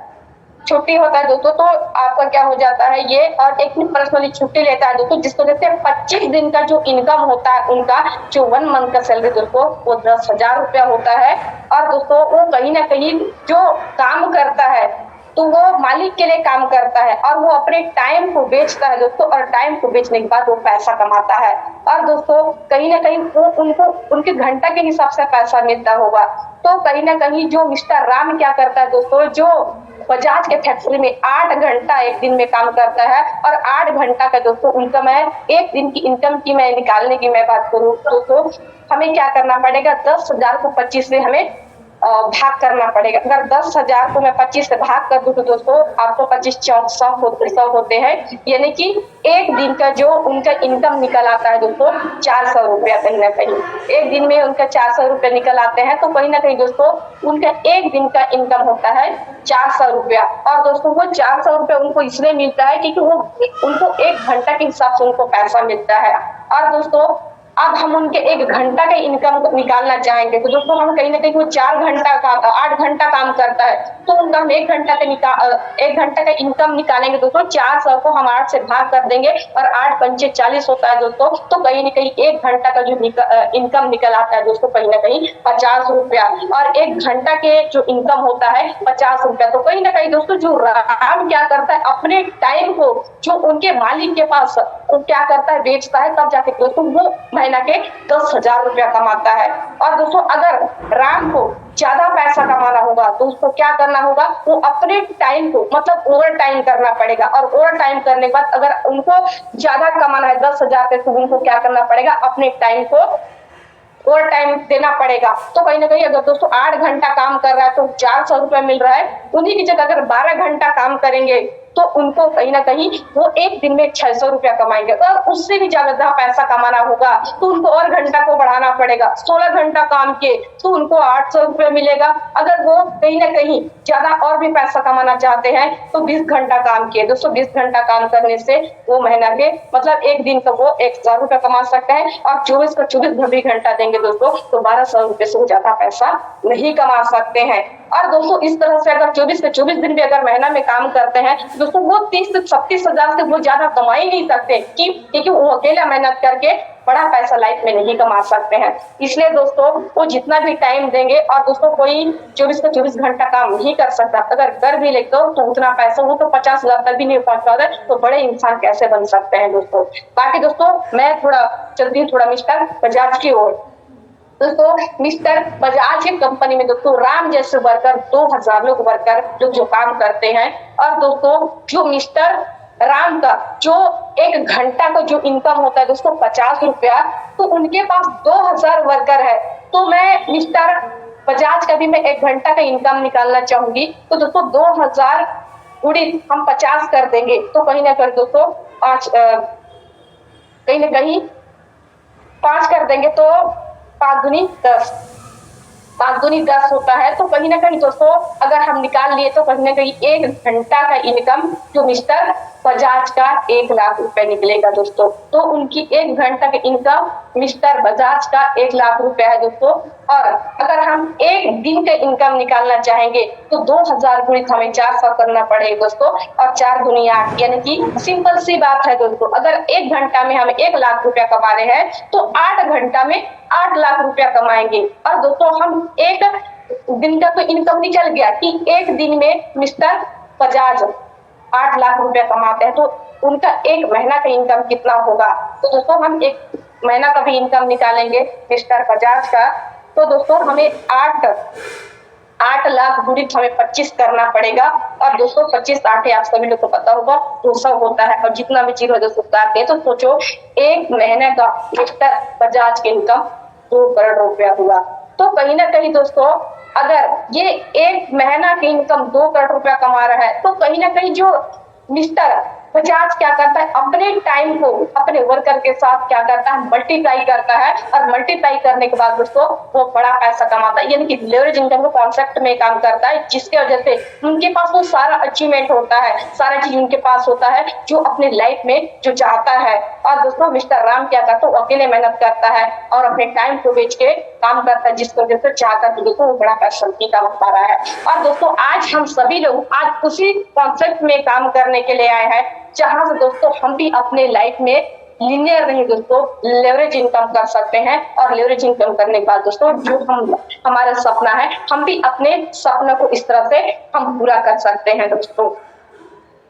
दोस्तों। तो आपका क्या हो जाता है ये, और एक दिन पर्सनली छुट्टी लेता है दोस्तों, जिसको कहते हैं 25 दिन का जो इनकम होता है उनका, जो 1 मंथ का सैलरी दोस्तों, वो 10,000 रुपया होता है। और दोस्तों, वो कहीं ना कहीं जो काम करता है, तो वो मालिक के लिए काम करता है और वो अपने टाइम को बेचता है दोस्तों। और टाइम को बेचने के बाद वो पैसा कमाता है। और दोस्तों, कहीं ना कहीं वो उनको उनके घंटा के हिसाब से पैसा मिलता होगा। तो कहीं ना कहीं जो मिस्टर राम क्या करता है दोस्तों, जो बजाज के फैक्ट्री में 8 घंटा एक दिन में काम करता है, और 8 घंटा का दोस्तों इनकम है। एक दिन की इनकम की मैं निकालने की मैं बात करूँ दोस्तों, हमें क्या करना पड़ेगा, 10,000 को 25 से हमें भाग करना पड़ेगा। अगर 10,000 को मैं 25 से भाग कर दूं तो दोस्तों, आपको 25 चौक 100 होते हैं, यानी कि एक दिन का जो उनका इनकम निकल आता है दोस्तों, 400 रुपया। कहीं ना कहीं एक दिन में उनका 400 रुपया निकल आते हैं, तो कहीं ना कहीं दोस्तों उनका एक दिन का इनकम होता है 400 रुपया। और दोस्तों, वो 400 रुपया उनको इसलिए मिलता है क्योंकि वो उनको 1 घंटा के हिसाब से उनको पैसा मिलता है। और दोस्तों, अब हम उनके 1 घंटा का इनकम निकालना चाहेंगे, तो दोस्तों हम कहीं ना कहीं वो 4 घंटा का 8 घंटा काम करता है, तो उनका हम 1 घंटा का इनकम निकालेंगे दोस्तों। 400 को हम 8 से भाग कर देंगे, और 8 पंचे 40 होता है दोस्तों। तो कहीं ना कहीं 1 घंटा का जो इनकम निकल आता है दोस्तों, कहीं ना कहीं 50 रुपया। और 1 घंटा के जो इनकम होता है 50 रुपया। तो कहीं ना कहीं दोस्तों, जो राम क्या करता है, अपने टाइम को जो उनके मालिक के पास वो क्या करता है, बेचता है, तब जाके दोस्तों वो महीना के 10,000 रुपया कमाता है। और दोस्तों, अगर राम को ज्यादा पैसा कमाना होगा तो उसको क्या करना होगा, वो अपने टाइम को मतलब ओवर टाइम करना पड़ेगा। और ओवर टाइम करने के बाद अगर उनको ज्यादा कमाना है 10,000 पे, तो उनको क्या करना पड़ेगा, अपने टाइम को ओवर टाइम देना पड़ेगा। तो कहीं ना कहीं अगर दोस्तों 8 घंटा काम कर रहा है तो 400 रुपया मिल रहा है, उन्हीं की जगह अगर 12 घंटा काम करेंगे तो उनको कहीं ना कहीं वो एक दिन में 600 रुपया कमाएंगे। और उससे भी ज्यादा पैसा कमाना होगा तो उनको और घंटा को बढ़ाना पड़ेगा। 16 घंटा काम किए तो उनको 800 रुपया मिलेगा। अगर वो कहीं ना कहीं ज्यादा और भी पैसा कमाना चाहते हैं तो 20 घंटा काम किए दोस्तों। 20 घंटा काम करने से वो महीना के मतलब एक दिन का वो 1,000 रुपया कमा सकते हैं। और 24 का 24 घंटा देंगे दोस्तों, तो 1,200 रुपये से ज्यादा पैसा नहीं कमा सकते हैं। और दोस्तों, इस तरह से अगर 24 के 24 दिन भी अगर महीना में काम करते हैं दोस्तों, वो 30 से 36 हजार से वो ज्यादा कमा ही नहीं सकते, क्योंकि वो अकेला मेहनत करके बड़ा पैसा लाइफ में नहीं कमा सकते हैं। इसलिए दोस्तों, वो जितना भी टाइम देंगे, और दोस्तों कोई 24 का 24 घंटा काम नहीं कर सकता, अगर कर भी ले तो उतना पैसा वो तो 50,000 तक भी नहीं पहुंच पाता, तो बड़े इंसान कैसे बन सकते हैं दोस्तों। बाकी दोस्तों, मैं थोड़ा चलती हूँ थोड़ा मिस्टर बजाज की ओर। दोस्तों मिस्टर बजाज की कंपनी में दोस्तों राम जैसे वर्कर 2000 लोग वर्कर जो काम करते हैं। और दोस्तों जो मिस्टर राम का जो 1 घंटा का जो इनकम होता है दोस्तों 50 रुपया, तो उनके पास 2000 वर्कर है। तो मैं मिस्टर बजाज का भी मैं 1 घंटा का इनकम निकालना चाहूंगी, तो दोस्तों 2000 गुणित हम 50 कर देंगे, तो कहीं ना कहीं दोस्तों कहीं ना कहीं 5 कर देंगे तो 5 दूनी 10, 5 दूनी 10 होता है। तो कहीं ना कहीं दोस्तों अगर हम निकाल लिए तो कहीं ना कहीं 1 घंटा का इनकम जो मिस्टर बजाज का 1 लाख रुपए निकलेगा दोस्तों। तो उनकी 1 घंटा का इनकम मिस्टर बजाज का 1 लाख रुपया है दोस्तों। और अगर हम एक दिन का इनकम निकालना चाहेंगे तो 2000 गुणित हमें 400 करना पड़ेगा दोस्तों, और 4 दूनी 8, यानी कि सिंपल सी बात है दोस्तों। अगर 1 घंटा में हम 1 लाख रुपया कमा रहे हैं तो 8 घंटा में 8 लाख रुपया कमाएंगे। और दोस्तों हम एक दिन का तो इनकम निकल गया कि एक दिन में मिस्टर बजाज 8 लाख रुपया कमाते हैं, तो उनका 1 महीना का इनकम कितना होगा। तो दोस्तों हम 1 महीना का भी इनकम निकालेंगे मिस्टर बजाज का, तो दोस्तों हमें 8 लाख गुणित हमें 25 करना पड़ेगा। और दोस्तों 25 8 आप सभी लोग को पता होगा 200 होता है, और जितना भी जीरो दोस्तों काटते हैं तो सोचो 1 महीने का मिस्टर बजाज के इनकम 2 करोड़ रुपया हुआ। तो कहीं ना कहीं दोस्तों अगर ये 1 महीना की इनकम 2 करोड़ रुपया कमा रहा है, तो कहीं ना कहीं जो मिस्टर बजाज क्या करता है अपने टाइम को अपने वर्कर के साथ क्या करता है मल्टीप्लाई करता है, और मल्टीप्लाई करने के बाद दोस्तों वो बड़ा पैसा कमाता है, यानी कि लेवरेज इनकम के कॉन्सेप्ट में काम करता है, जिसके वजह से उनके पास वो सारा अचीवमेंट होता है, सारा चीज उनके पास होता है जो अपने लाइफ में जो चाहता है। और दोस्तों मिस्टर राम क्या करता है, वो अकेले मेहनत करता है और अपने टाइम को बेच के काम करता है, जिसकी वजह से चाहकर दोस्तों वो बड़ा पैसा कमा रहा है। और दोस्तों आज हम सभी लोग आज उसी कॉन्सेप्ट में काम करने के लिए आए हैं, जहां से दोस्तों हम भी अपने लाइफ में लीनियर नहीं दोस्तों लेवरेज इनकम कर सकते हैं। और लेवरेज इनकम करने के बाद दोस्तों जो हमारा सपना है हम भी अपने सपने को इस तरह से हम पूरा कर सकते हैं दोस्तों,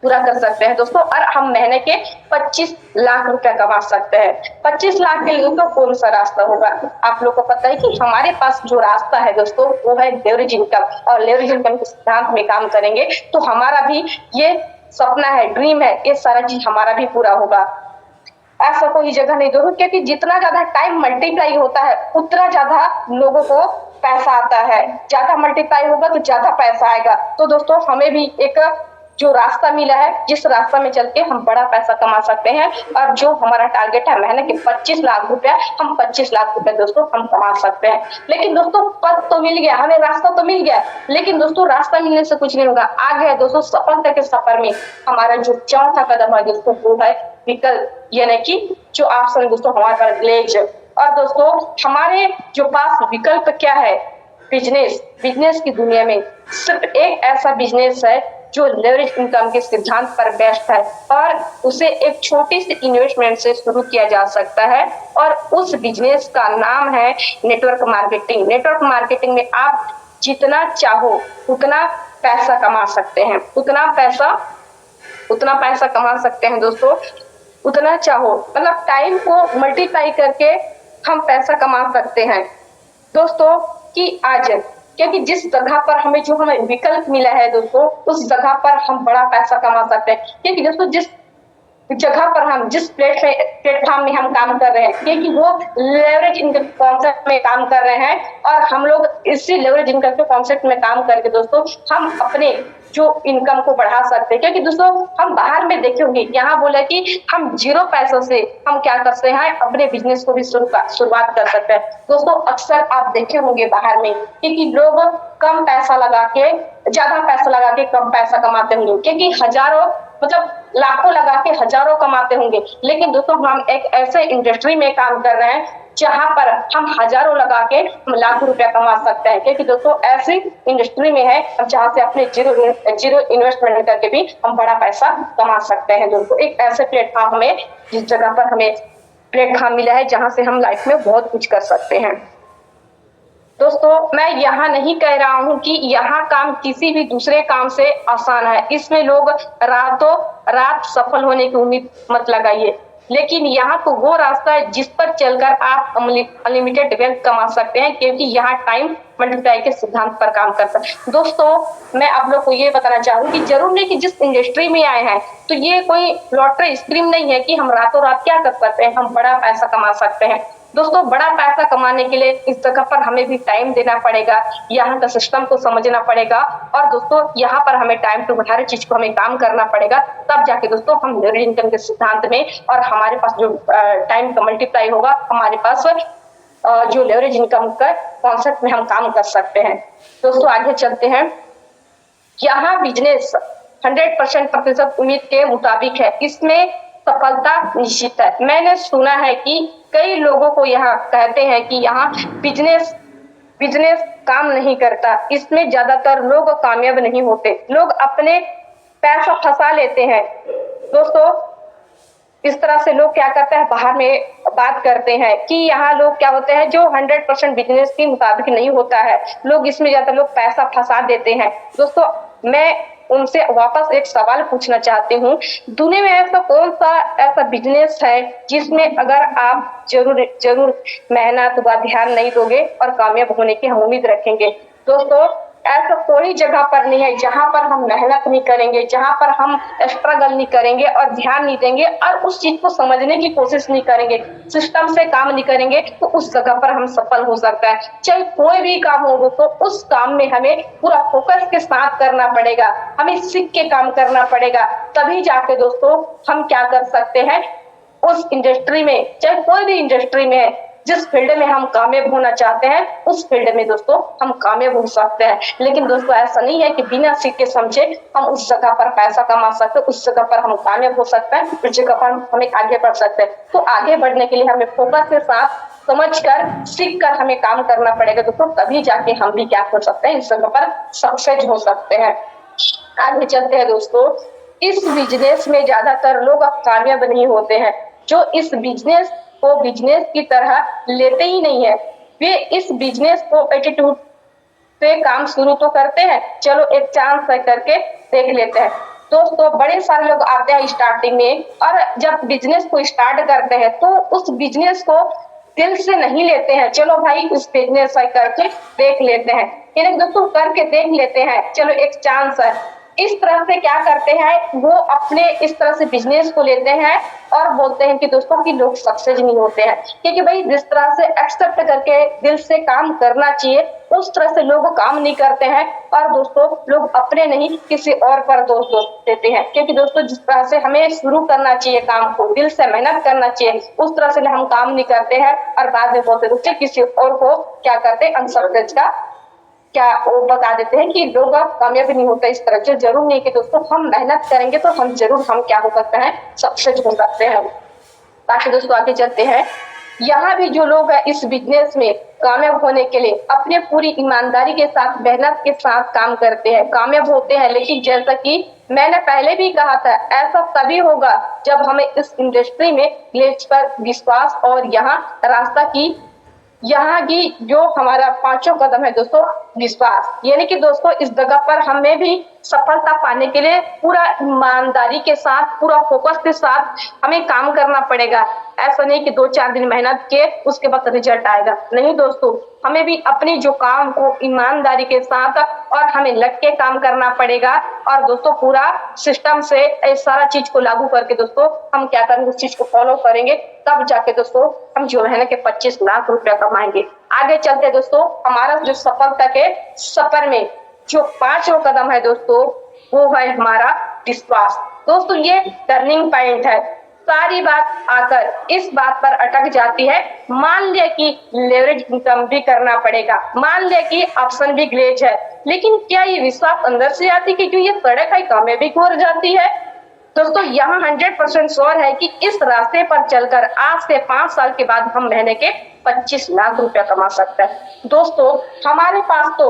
पूरा कर सकते हैं दोस्तों। और हम महीने के 25 लाख रुपया कमा सकते हैं। 25 लाख के लिए तो कौन सा रास्ता होगा, आप लोग को पता है कि हमारे पास जो रास्ता है दोस्तों वो है लेवरेज इनकम। और लेवरेज इनकम के सिद्धांत में काम करेंगे तो हमारा भी ये सपना है, ड्रीम है, ये सारा चीज हमारा भी पूरा होगा। ऐसा कोई जगह नहीं दोस्तों, क्योंकि जितना ज्यादा टाइम मल्टीप्लाई होता है उतना ज्यादा लोगों को पैसा आता है, ज्यादा मल्टीप्लाई होगा तो ज्यादा पैसा आएगा। तो दोस्तों हमें भी एक जो रास्ता मिला है जिस रास्ता में चल के हम बड़ा पैसा कमा सकते हैं, और जो हमारा टारगेट है महीने के 25 लाख रुपया, हम 25 लाख रुपया दोस्तों हम कमा सकते हैं। लेकिन दोस्तों पद तो मिल गया, हमें रास्ता तो मिल गया, लेकिन दोस्तों रास्ता मिलने से कुछ नहीं होगा। आगे है दोस्तों सफलता के सफर में हमारा जो चौथा कदम है दोस्तों वो है विकल्प, यानी कि जो ऑप्शन दोस्तों हमारे पास ग्लेज। और दोस्तों हमारे जो पास विकल्प क्या है, बिजनेस। बिजनेस की दुनिया में सिर्फ एक ऐसा बिजनेस है जो लेवरेज इनकम के सिद्धांत पर बेस्ड है, और उसे एक छोटी सी इन्वेस्टमेंट से शुरू किया जा सकता है। और उस बिजनेस का नाम है नेटवर्क मार्केटिंग। नेटवर्क मार्केटिंग में आप जितना चाहो उतना पैसा कमा सकते हैं, उतना पैसा कमा सकते हैं दोस्तों, उतना चाहो, मतलब टाइम को मल्टीप्लाई करके हम पैसा कमा सकते हैं दोस्तों। कि आज क्योंकि जिस जगह पर हमें विकल्प मिला है दोस्तों उस जगह पर हम बड़ा पैसा कमा सकते हैं। क्योंकि दोस्तों जिस जगह पर हम जिस प्लेटफॉर्म में हम काम कर रहे हैं, क्योंकि वो लेवरेज इनकम कॉन्सेप्ट में काम कर रहे हैं, और हम लोग इसी लेवरेज इनकम के कॉन्सेप्ट में काम करके दोस्तों हम अपने जो इनकम को बढ़ा सकते हैं। क्योंकि दोस्तों हम बाहर में देखे होंगे, यहाँ बोला कि हम 0 पैसों से हम क्या कर सकते हैं, अपने बिजनेस को भी शुरुआत कर सकते हैं दोस्तों। अक्सर आप देखे होंगे बाहर में क्योंकि लोग कम पैसा लगा के ज्यादा पैसा लगा के कम पैसा कमाते होंगे, क्योंकि हजारों मतलब लाखों लगा के हजारों कमाते होंगे। लेकिन दोस्तों हम एक ऐसे इंडस्ट्री में काम कर रहे हैं जहां पर हम हजारों लगा के हम लाखों रुपया कमा सकते हैं। क्योंकि दोस्तों ऐसी इंडस्ट्री में है हम जहां से अपने जीरो इन्वेस्टमेंट करके भी हम बड़ा पैसा कमा सकते हैं दोस्तों। एक ऐसे प्लेटफॉर्म में जिस जगह पर हमें प्लेटफॉर्म मिला है जहां से हम लाइफ में बहुत कुछ कर सकते हैं दोस्तों। मैं यहाँ नहीं कह रहा हूँ कि यहाँ काम किसी भी दूसरे काम से आसान है, इसमें लोग रातों रात सफल होने की उम्मीद मत लगाइए। लेकिन यहाँ तो वो रास्ता है जिस पर चलकर आप अनलिमिटेड वेल्थ कमा सकते हैं, क्योंकि यहाँ टाइम मल्टीप्लाई के सिद्धांत पर काम करता है। दोस्तों मैं आप लोग को ये बताना चाहूंगी, जरूर नहीं कि जिस इंडस्ट्री में आए हैं तो ये कोई लॉटरी स्कीम नहीं है कि हम रातों रात क्या कर सकते हैं, हम बड़ा पैसा कमा सकते हैं। दोस्तों बड़ा पैसा कमाने के लिए इस जगह पर हमें भी टाइम देना पड़ेगा, यहाँ का सिस्टम को समझना पड़ेगा, और दोस्तों यहाँ पर हमें टाइम टू हर चीज को हमें काम करना पड़ेगा, तब जाके दोस्तों हम लेवरेज इनकम के सिद्धांत में और हमारे पास जो टाइम का मल्टीप्लाई होगा, हमारे पास जो लेवरेज इनकम का कॉन्सेप्ट में हम काम कर सकते हैं। दोस्तों आगे चलते हैं। यहाँ बिजनेस 100% प्रतिशत उम्मीद के मुताबिक है, इसमें सफलता निश्चित है। मैंने सुना है कि कई लोगों को यहाँ कहते हैं कि यहाँ बिजनेस काम नहीं करता, इसमें ज्यादातर लोग कामयाब नहीं होते, लोग अपने पैसा फंसा लेते हैं। दोस्तों इस तरह से लोग क्या करते हैं, बाहर में बात करते हैं कि यहाँ लोग क्या होते हैं जो 100% बिजनेस के मुताबिक नहीं होता है, लोग इसमें ज्यादा लोग पैसा फंसा देते हैं। दोस्तों मैं उनसे वापस एक सवाल पूछना चाहती हूँ, दुनिया में ऐसा कौन सा ऐसा बिजनेस है जिसमें अगर आप जरूर मेहनत व ध्यान नहीं दोगे और कामयाब होने की हम उम्मीद रखेंगे। दोस्तों ऐसा कोई जगह पर नहीं है जहां पर हम मेहनत नहीं करेंगे, जहां पर हम स्ट्रगल नहीं करेंगे और ध्यान नहीं देंगे और उस चीज को समझने की कोशिश नहीं करेंगे, सिस्टम से काम नहीं करेंगे, तो उस जगह पर हम सफल हो सकता है। चाहे कोई भी काम हो तो उस काम में हमें पूरा फोकस के साथ करना पड़ेगा, हमें सीख के काम करना पड़ेगा, तभी जाके दोस्तों हम क्या कर सकते हैं, उस इंडस्ट्री में, चाहे कोई भी इंडस्ट्री में है, जिस फील्ड में हम कामयाब होना चाहते हैं उस फील्ड में दोस्तों हम कामयाब हो सकते हैं। लेकिन दोस्तों ऐसा नहीं है कि बिना सीख के समझे हम उस जगह पर पैसा कमा सकते हैं, उस जगह पर हम कामयाब हो सकते हैं, उस जगह पर हमें आगे बढ़ सकते हैं। तो आगे बढ़ने के लिए हमें फोकस के साथ समझकर सीख कर हमें काम करना पड़ेगा दोस्तों, तभी जाके हम भी क्या कर सकते हैं, इस जगह पर सक्सेस हो सकते हैं। आगे चलते हैं दोस्तों। इस बिजनेस में ज्यादातर लोग कामयाब नहीं होते हैं, जो इस बिजनेस को बिजनेस की तरह लेते ही नहीं है, वे इस बिजनेस को एटीट्यूड से काम शुरू तो करते हैं, चलो एक चांस है करके देख लेते हैं। दोस्तों बड़े सारे लोग आते हैं स्टार्टिंग में, और जब बिजनेस को स्टार्ट करते हैं तो उस बिजनेस को दिल से नहीं लेते हैं, चलो भाई इस बिजनेस है करके देख लेते हैं, यानी दोस्तों करके देख लेते हैं, चलो एक चांस है। इस तरह से क्या करते हैं, वो अपने इस तरह से बिजनेस को लेते हैं और बोलते हैं कि दोस्तों कि लोग सक्सेस नहीं होते हैं, क्योंकि भाई जिस तरह से एक्सेप्ट करके दिल से काम करना चाहिए उस तरह से लोग काम नहीं करते हैं, और दोस्तों लोग अपने नहीं किसी और पर दोष देते हैं, क्योंकि दोस्तों जिस तरह से हमें शुरू करना चाहिए काम को, दिल से मेहनत करना चाहिए, उस तरह से हम काम नहीं करते हैं और बाद में बोलते दोस्तों किसी और को क्या करते हैं, अनसक्सेस का क्या वो बता देते हैं कि लोग कामयाब नहीं होता। इस तरह से जरूर नहीं कि दोस्तों हम मेहनत करेंगे तो हम जरूर हम क्या हो सकते हैं, सक्सेस हो सकते हैं। ताकि दोस्तों आगे चलते हैं। यहाँ भी जो लोग हैं इस बिजनेस में कामयाब होने के लिए अपने पूरी ईमानदारी के साथ मेहनत के साथ काम करते हैं, कामयाब होते हैं। लेकिन जैसा कि मैंने पहले भी कहा था, ऐसा तभी होगा जब हमें इस इंडस्ट्री में ग्लिच पर विश्वास और यहाँ की जो हमारा पांचों कदम है दोस्तों, विश्वास, यानी कि दोस्तों इस जगह पर हमें भी सफलता पाने के लिए पूरा ईमानदारी के साथ, पूरा फोकस के साथ हमें काम करना पड़ेगा। ऐसा नहीं कि 2-4 दिन मेहनत के उसके बाद रिजल्ट आएगा, नहीं दोस्तों, हमें भी अपनी जो काम को ईमानदारी के साथ और हमें लग के काम करना पड़ेगा, और दोस्तों पूरा सिस्टम से इस सारा चीज को लागू करके दोस्तों हम क्या करेंगे, उस चीज को फॉलो करेंगे, तब जाके दोस्तों हम जो है ना कि 25 लाख रुपया कमाएंगे। आगे चलते दोस्तों, हमारा जो सफलता के सफर में जो 5वां कदम है दोस्तों, वो है हमारा विश्वास। दोस्तों ये टर्निंग पॉइंट है, सारी बात आकर इस बात पर अटक जाती है, मान लिया कि लेवरेज इनकम भी करना पड़ेगा, मान लिया कि ऑप्शन भी ग्लेज है, लेकिन क्या ये विश्वास अंदर से आती कि जो ये सड़क है कामयाबी की ओर जाती है? दोस्तों यहाँ 100% श्योर है कि इस रास्ते पर चलकर आज से 5 साल के बाद हम महीने के 25 लाख रुपया कमा सकते हैं। दोस्तों हमारे पास तो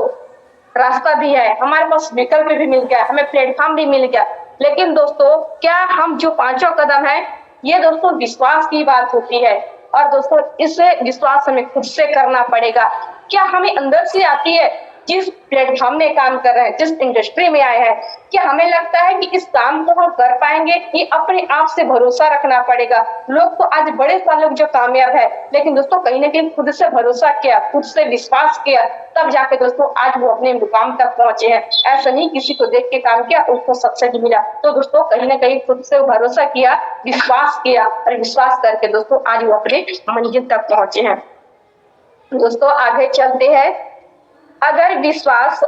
रास्ता भी है, हमारे पास विकल्प भी मिल गया, हमें प्लेटफॉर्म भी मिल गया, लेकिन दोस्तों क्या हम जो 5वां कदम है, ये दोस्तों विश्वास की बात होती है, और दोस्तों इसे विश्वास हमें खुद से करना पड़ेगा। क्या हमें अंदर से आती है, जिस प्लेटफॉर्म में काम कर रहे हैं, जिस इंडस्ट्री में आए हैं, क्या हमें लगता है कि इस काम को हम कर पाएंगे? ये अपने आप से भरोसा रखना पड़ेगा। लोग तो आज बड़े सारे लोग जो कामयाब है, लेकिन दोस्तों कहीं ना कहीं खुद से भरोसा किया, खुद से विश्वास किया, तब जाके दोस्तों आज वो अपने मुकाम तक पहुंचे हैं। ऐसा नहीं किसी को देख के काम किया उसको सक्सेस मिला। तो दोस्तों कहीं ना कहीं खुद से भरोसा किया, विश्वास किया और विश्वास करके दोस्तों आज वो अपने मंजिल तक पहुंचे हैं। दोस्तों आगे चलते हैं। अगर विश्वास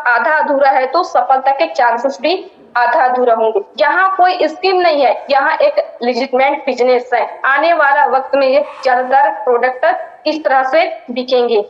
आधा अधूरा है तो सफलता के चांसेस भी आधा अधूरा होंगे। यहाँ कोई स्कीम नहीं है, यहाँ एक लेजिटमेट बिजनेस है। आने वाला वक्त में ये ज्यादातर प्रोडक्ट इस तरह से बिकेंगे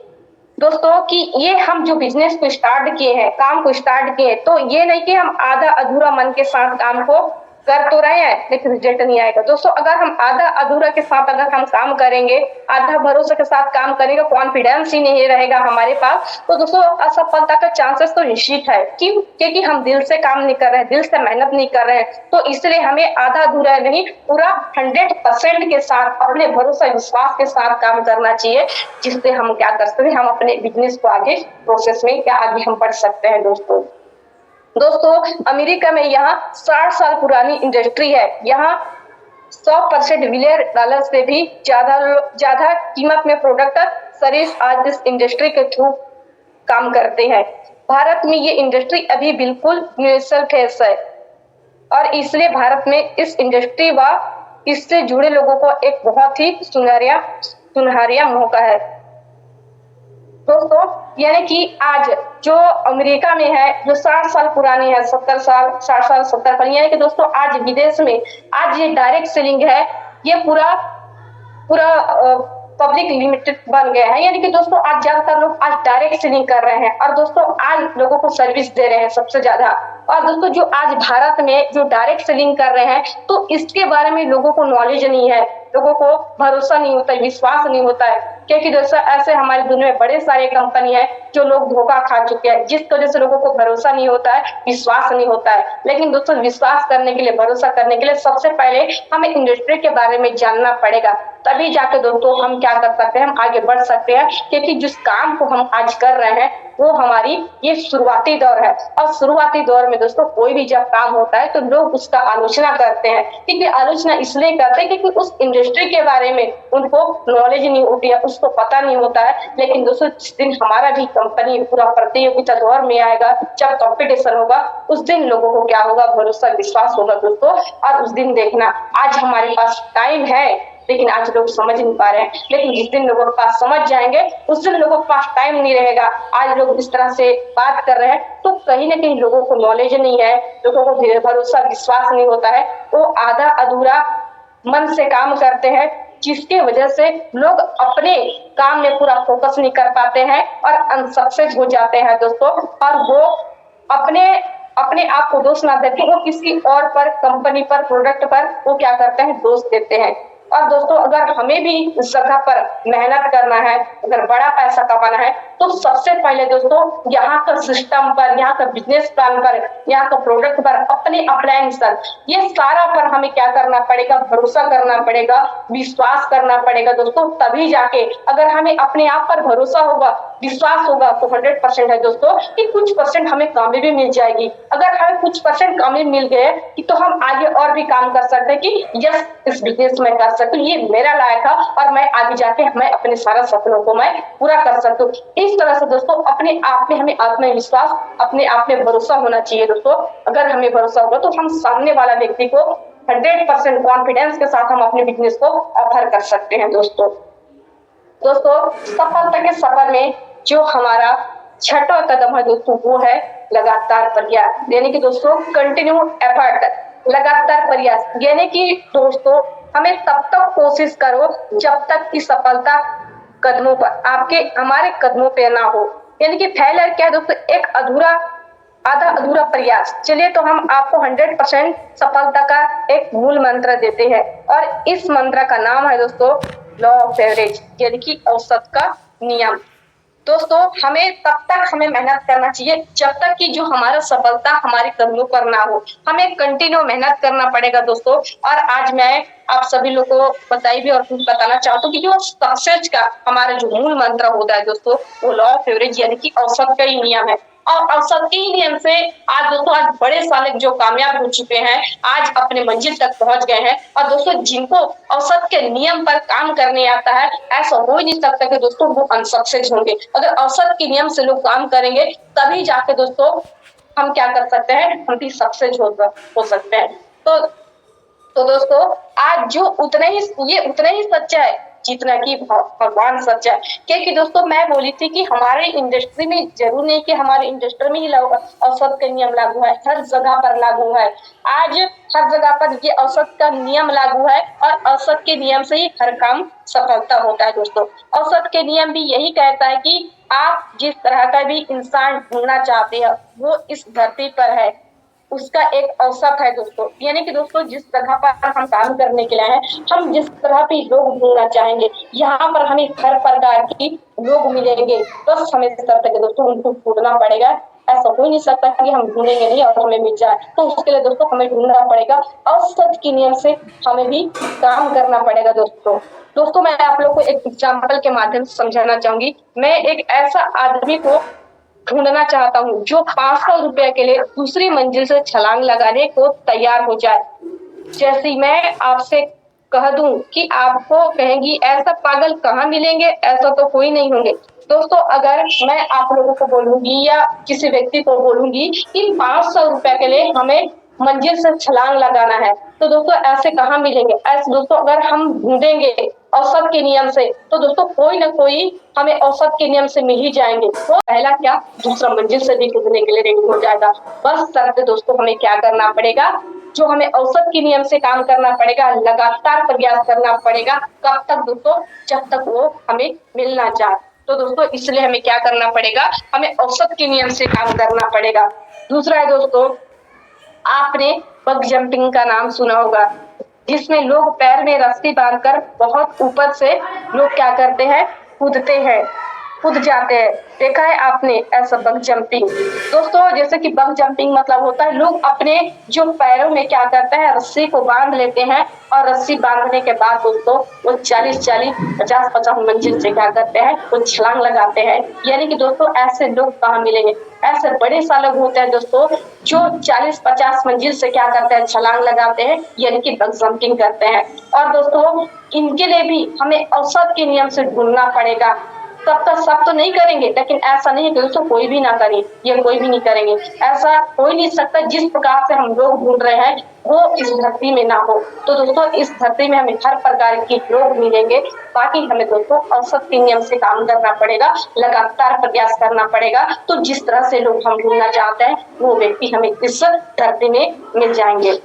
दोस्तों कि ये हम जो बिजनेस को स्टार्ट किए हैं, काम को स्टार्ट किए हैं, तो ये नहीं कि हम आधा अधूरा मन के साथ काम को कर तो रहे हैं लेकिन रिजल्ट नहीं आएगा। दोस्तों अगर हम आधा अधूरा के साथ अगर हम काम करेंगे, आधा भरोसे के साथ काम करेंगे, कॉन्फिडेंस ही नहीं रहेगा हमारे पास, तो दोस्तों असफलता का चांसेस तो निश्चित है। क्यों? क्योंकि हम दिल से काम नहीं कर रहे हैं, दिल से मेहनत नहीं कर रहे हैं। तो इसलिए हमें आधा अधूरा नहीं, पूरा 100% के साथ अपने भरोसा विश्वास के साथ काम करना चाहिए, जिससे हम क्या कर सकते हैं, हम अपने बिजनेस को आगे प्रोसेस में क्या आगे हम बढ़ सकते हैं। दोस्तों अमेरिका में यहाँ 60 साल पुरानी इंडस्ट्री है। यहाँ 100% बिलियन डॉलर से भी ज्यादा कीमत में प्रोडक्ट सर्विस आज इस इंडस्ट्री के थ्रू काम करते हैं। भारत में ये इंडस्ट्री अभी बिल्कुल यूनिवर्सल फेस है और इसलिए भारत में इस इंडस्ट्री व इससे जुड़े लोगों को एक बहुत ही सुनहरिया मौका है। दोस्तों यानी कि आज जो अमेरिका में है, जो 60 साल पुरानी है, 60 साल 70 साल, यानी कि दोस्तों आज विदेश में आज ये डायरेक्ट सेलिंग है, ये पूरा पब्लिक लिमिटेड बन गया है। यानी कि दोस्तों आज ज्यादातर लोग आज डायरेक्ट सेलिंग कर रहे हैं और दोस्तों आज लोगों को सर्विस दे रहे हैं सबसे ज्यादा। और दोस्तों जो आज भारत में जो डायरेक्ट सेलिंग कर रहे हैं, तो इसके बारे में लोगों को नॉलेज नहीं है, लोगों को भरोसा नहीं होता है, विश्वास नहीं होता है। क्योंकि दोस्तों ऐसे हमारी दुनिया में बड़े सारे कंपनी है जो लोग धोखा खा चुके हैं, जिस वजह से लोगों को भरोसा नहीं होता है, विश्वास नहीं होता है। लेकिन दोस्तों विश्वास करने के लिए, भरोसा करने के लिए सबसे पहले हमें इंडस्ट्री के बारे में जानना पड़ेगा, तभी जाके दोस्तों हम क्या कर सकते हैं, हम आगे बढ़ सकते हैं। क्योंकि जिस काम को हम आज कर रहे हैं वो हमारी ये शुरुआती दौर है और शुरुआती दौर में दोस्तों कोई भी जब काम होता है तो लोग उसका आलोचना करते हैं। क्योंकि आलोचना इसलिए करते हैं क्योंकि उस इंडस्ट्री के बारे में उनको नॉलेज नहीं होती है, उसको पता नहीं होता है। लेकिन दोस्तों जिस दिन हमारा भी कंपनी पूरा प्रतियोगिता दौर में आएगा, जब कंपटीशन होगा, उस दिन लोगों को क्या होगा, भरोसा विश्वास होगा दोस्तों। और उस दिन देखना, आज हमारे पास टाइम है लेकिन आज लोग समझ नहीं पा रहे हैं, लेकिन जिस दिन लोगों के पास समझ जाएंगे उस दिन लोगों के पास टाइम नहीं रहेगा। आज लोग इस तरह से बात कर रहे हैं तो कहीं ना कहीं लोगों को नॉलेज नहीं है, लोगों को भरोसा विश्वास नहीं होता है, वो आधा अधूरा मन से काम करते हैं, जिसकी वजह से लोग अपने काम में पूरा फोकस नहीं कर पाते हैं और अनसक्सेस हो जाते हैं दोस्तों। और वो अपने आप को दोष ना देते, वो किसी और पर, कंपनी पर, प्रोडक्ट पर वो क्या करते हैं, दोष देते हैं। और दोस्तों अगर हमें भी इस जगह पर मेहनत करना है, अगर बड़ा पैसा कमाना है, तो सबसे पहले दोस्तों यहाँ का सिस्टम पर, यहाँ का बिजनेस प्लान पर, यहाँ का प्रोडक्ट पर, अपने अप्लायंस पर, ये सारा पर हमें क्या करना पड़ेगा, भरोसा करना पड़ेगा, विश्वास करना पड़ेगा दोस्तों। तभी जाके अगर हमें अपने आप पर भरोसा होगा, विश्वास होगा, तो 100% है दोस्तों कि कुछ परसेंट हमें कामयाबी मिल जाएगी। अगर हमें कुछ परसेंट कामयाबी मिल गए तो हम आगे और भी काम कर सकते हैं कि यस इस बिजनेस में कर सकते, ये मेरा लायक है और मैं आगे जाके मैं अपने सारा सपनों को मैं पूरा कर सकता हूँ। इस तरह से दोस्तों अपने आप में हमें आत्मविश्वास, अपने आप में भरोसा होना चाहिए दोस्तों। अगर हमें भरोसा होगा तो हम सामने वाला व्यक्ति को 100% कॉन्फिडेंस के साथ हम अपने बिजनेस को ऑफर कर सकते हैं दोस्तों। सफलता के सफर में जो हमारा छठा कदम है दोस्तों, वो है लगातार प्रयास, यानी कि दोस्तों कंटिन्यू एफर्ट, लगातार प्रयास। यानी कि दोस्तों हमें तब तक कोशिश करो जब तक कि सफलता कदमों पर, हमारे कदमों पे ना हो। यानी कि फेलियर क्या है दोस्तों, एक आधा अधूरा प्रयास। चलिए तो हम आपको 100% सफलता का एक मूल मंत्र देते हैं और इस मंत्र का नाम है दोस्तों लॉ ऑफ एवरेज, यानी कि औसत का नियम। दोस्तों हमें तब तक हमें मेहनत करना चाहिए जब तक कि जो हमारा सफलता हमारे कदमों पर ना हो। हमें कंटिन्यू मेहनत करना पड़ेगा दोस्तों। और आज मैं आप सभी लोगों को बताई भी और कुछ बताना चाहता हूँ कि जो सक्सेस का हमारा जो मूल मंत्र होता है दोस्तों, वो लॉ ऑफ एवरेज यानी कि औसत का ही नियम है। और औसत के ही नियम से आज दोस्तों आज बड़े साले जो कामयाब हो चुके हैं, आज अपने मंजिल तक पहुंच गए हैं। और दोस्तों जिनको औसत के नियम पर काम करने आता है, ऐसा हो ही नहीं सकता कि दोस्तों वो अनसक्सेस होंगे। अगर औसत के नियम से लोग काम करेंगे तभी जाके दोस्तों हम क्या कर सकते हैं, हम भी सक्सेस हो सकते हैं। तो दोस्तों आज जो उतना ही सच्चा है जितना कि भगवान सच्चा है। क्योंकि दोस्तों मैं बोली थी कि हमारे इंडस्ट्री में जरूर नहीं कि हमारे इंडस्ट्री में ही औसत का नियम लागू है, हर जगह पर लागू है। आज हर जगह पर ये औसत का नियम लागू है और औसत के नियम से ही हर काम सफलता होता है। दोस्तों औसत के नियम भी यही कहता है कि आप जिस तरह का भी इंसान ढूंढना चाहते हैं वो इस धरती पर है, उसका एक औसत है। दोस्तों यानी कि दोस्तों जिस जगह पर हम काम करने के लिए हैं, हम जिस तरह भी लोग ढूंढना चाहेंगे यहाँ पर हमें हर प्रकार की लोग मिलेंगे। बस हमें इस तरह के दोस्तों उनको ढूंढना पड़ेगा। ऐसा हो नहीं सकता कि हम ढूंढेंगे नहीं और हमें मिल जाए। तो उसके लिए दोस्तों हमें ढूंढना पड़ेगा, औसत के नियम से हमें भी काम करना पड़ेगा। दोस्तों मैं आप लोग को एक एग्जाम्पल के माध्यम से समझाना चाहूंगी। मैं एक ऐसा आदमी को ढूंढना चाहता हूँ जो 500 रुपए के लिए दूसरी मंजिल से छलांग लगाने को तैयार हो जाए। जैसे मैं आपसे कह दूं कि आपको कहेंगी ऐसा पागल कहाँ मिलेंगे, ऐसा तो कोई नहीं होंगे। दोस्तों अगर मैं आप लोगों को बोलूंगी या किसी व्यक्ति को बोलूंगी कि 500 रुपए के लिए हमें मंजिल से छलांग लगाना है, तो दोस्तों ऐसे कहाँ मिलेंगे। ऐसे दोस्तों अगर हम ढूंढेंगे औसत के नियम से तो दोस्तों कोई ना कोई हमें औसत के नियम से मिल ही जाएंगे। तो पहला क्या दूसरा मंजिल से भी कूदने के लिए रेडी हो जाएगा। बस शर्त दोस्तों हमें क्या करना पड़ेगा, जो हमें औसत के नियम से काम करना पड़ेगा, लगातार प्रयास करना पड़ेगा। कब तक दोस्तों, जब तक वो हमें मिलना चाहे। तो दोस्तों इसलिए हमें क्या करना पड़ेगा, हमें औसत के नियम से काम करना पड़ेगा। दूसरा है दोस्तों, आपने बग जंपिंग का नाम सुना होगा, जिसमें लोग पैर में रस्सी बांधकर बहुत ऊपर से लोग क्या करते हैं, कूद जाते हैं। देखा है आपने ऐसा बग जंपिंग। दोस्तों जैसे कि बग जंपिंग मतलब होता है लोग अपने जो पैरों में क्या करते हैं, रस्सी को बांध लेते हैं और रस्सी बांधने के बाद दोस्तों वो 40-40, 50-50 मंजिल से क्या करते हैं, वो छलांग लगाते हैं। यानी कि दोस्तों ऐसे लोग कहाँ मिलेंगे, ऐसे बड़े सा लोग होते हैं दोस्तों जो 40-50 मंजिल से क्या करते हैं, छलांग लगाते हैं, यानी कि बग जंपिंग करते हैं। और दोस्तों इनके लिए भी हमें औसत के नियम से ढूंढना पड़ेगा। सब तो नहीं करेंगे, लेकिन ऐसा नहीं है कि दोस्तों कोई भी ना करे, ये कोई भी नहीं करेंगे। ऐसा हो ही नहीं सकता जिस प्रकार से हम लोग ढूंढ रहे हैं वो इस धरती में ना हो। तो दोस्तों इस धरती में हमें हर प्रकार के लोग मिलेंगे। बाकी हमें दोस्तों औसत के नियम से काम करना पड़ेगा, लगातार प्रयास करना पड़ेगा। तो जिस तरह से लोग हम ढूंढना चाहते हैं वो व्यक्ति हमें इस धरती में मिल जाएंगे।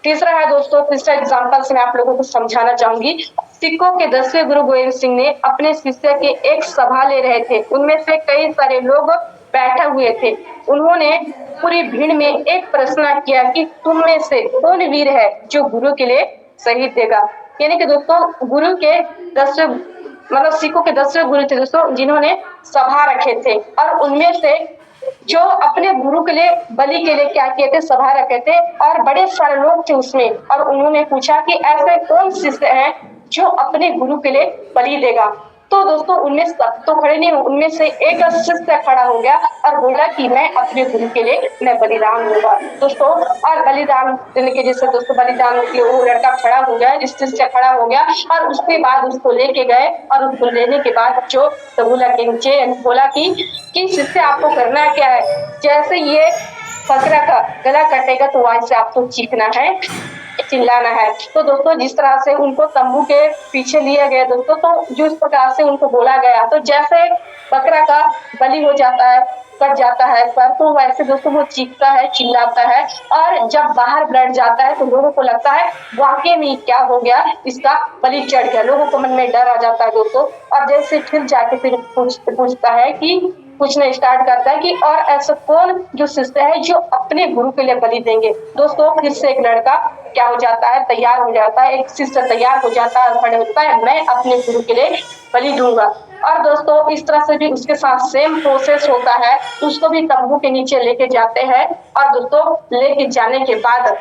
तीसरा है दोस्तों, तीसरा एग्जाम्पल से मैं आप लोगों को समझाना चाहूंगी। सिखों के 10वें गुरु गोविंद सिंह ने अपने शिष्य के एक सभा ले रहे थे, उनमें से कई सारे लोग बैठे हुए थे। उन्होंने पूरी भीड़ में एक प्रश्न किया कि तुम में से कौन वीर है जो गुरु के लिए शहीद देगा। यानी कि दोस्तों गुरु के 10वें मतलब सिखों के 10वें गुरु थे दोस्तों, जिन्होंने सभा रखे थे और उनमें से जो अपने गुरु के लिए बलि के लिए क्या किए थे, सभा रखे थे और बड़े सारे लोग थे उसमें। और उन्होंने पूछा कि ऐसे कौन शिष्य है जो अपने गुरु के लिए बलि देगा। तो दोस्तों उनमें सब तो खड़े नहीं, उनमें से एक शिष्य खड़ा हो गया और बोला कि मैं अपने गुरु के लिए मैं बलिदान दूंगा। दोस्तों और बलिदान देने के जैसे दोस्तों बलिदान के वो लड़का खड़ा हो गया, जिस शिष्य खड़ा हो गया और उसके बाद उसको लेके गए और उसको लेने के बाद जो तबूला के नीचे बोला कि शिष्य आपको करना क्या है, जैसे ये बकरा का गला कटेगा तो वैसे आपको चीखना है, चिल्लाना है। तो दोस्तों जिस तरह से उनको तंबू के पीछे लिया गया दोस्तों, तो जिस प्रकार से उनको बोला गया, तो जैसे बकरा का बलि हो जाता है, कट जाता है पर, तो वैसे दोस्तों वो चीखता है, चिल्लाता है और जब बाहर ब्लड जाता है तो लोगों को लगता है वाकई में क्या हो गया, इसका बलि चढ़ गया। लोगों को मन में डर आ जाता है दोस्तों। और जैसे फिर जाके फिर पूछता है कि पूछना स्टार्ट करता है कि और ऐसा कौन जो शिष्य है जो अपने गुरु के लिए बलि देंगे। दोस्तों फिर से एक लड़का क्या हो जाता है, तैयार हो जाता है, एक शिष्य तैयार हो जाता है और खड़े होता है, मैं अपने गुरु के लिए बलि दूंगा। और दोस्तों इस तरह से भी उसके साथ सेम प्रोसेस होता है, उसको भी तंबू के नीचे लेके जाते हैं और दोस्तों लेके जाने के बाद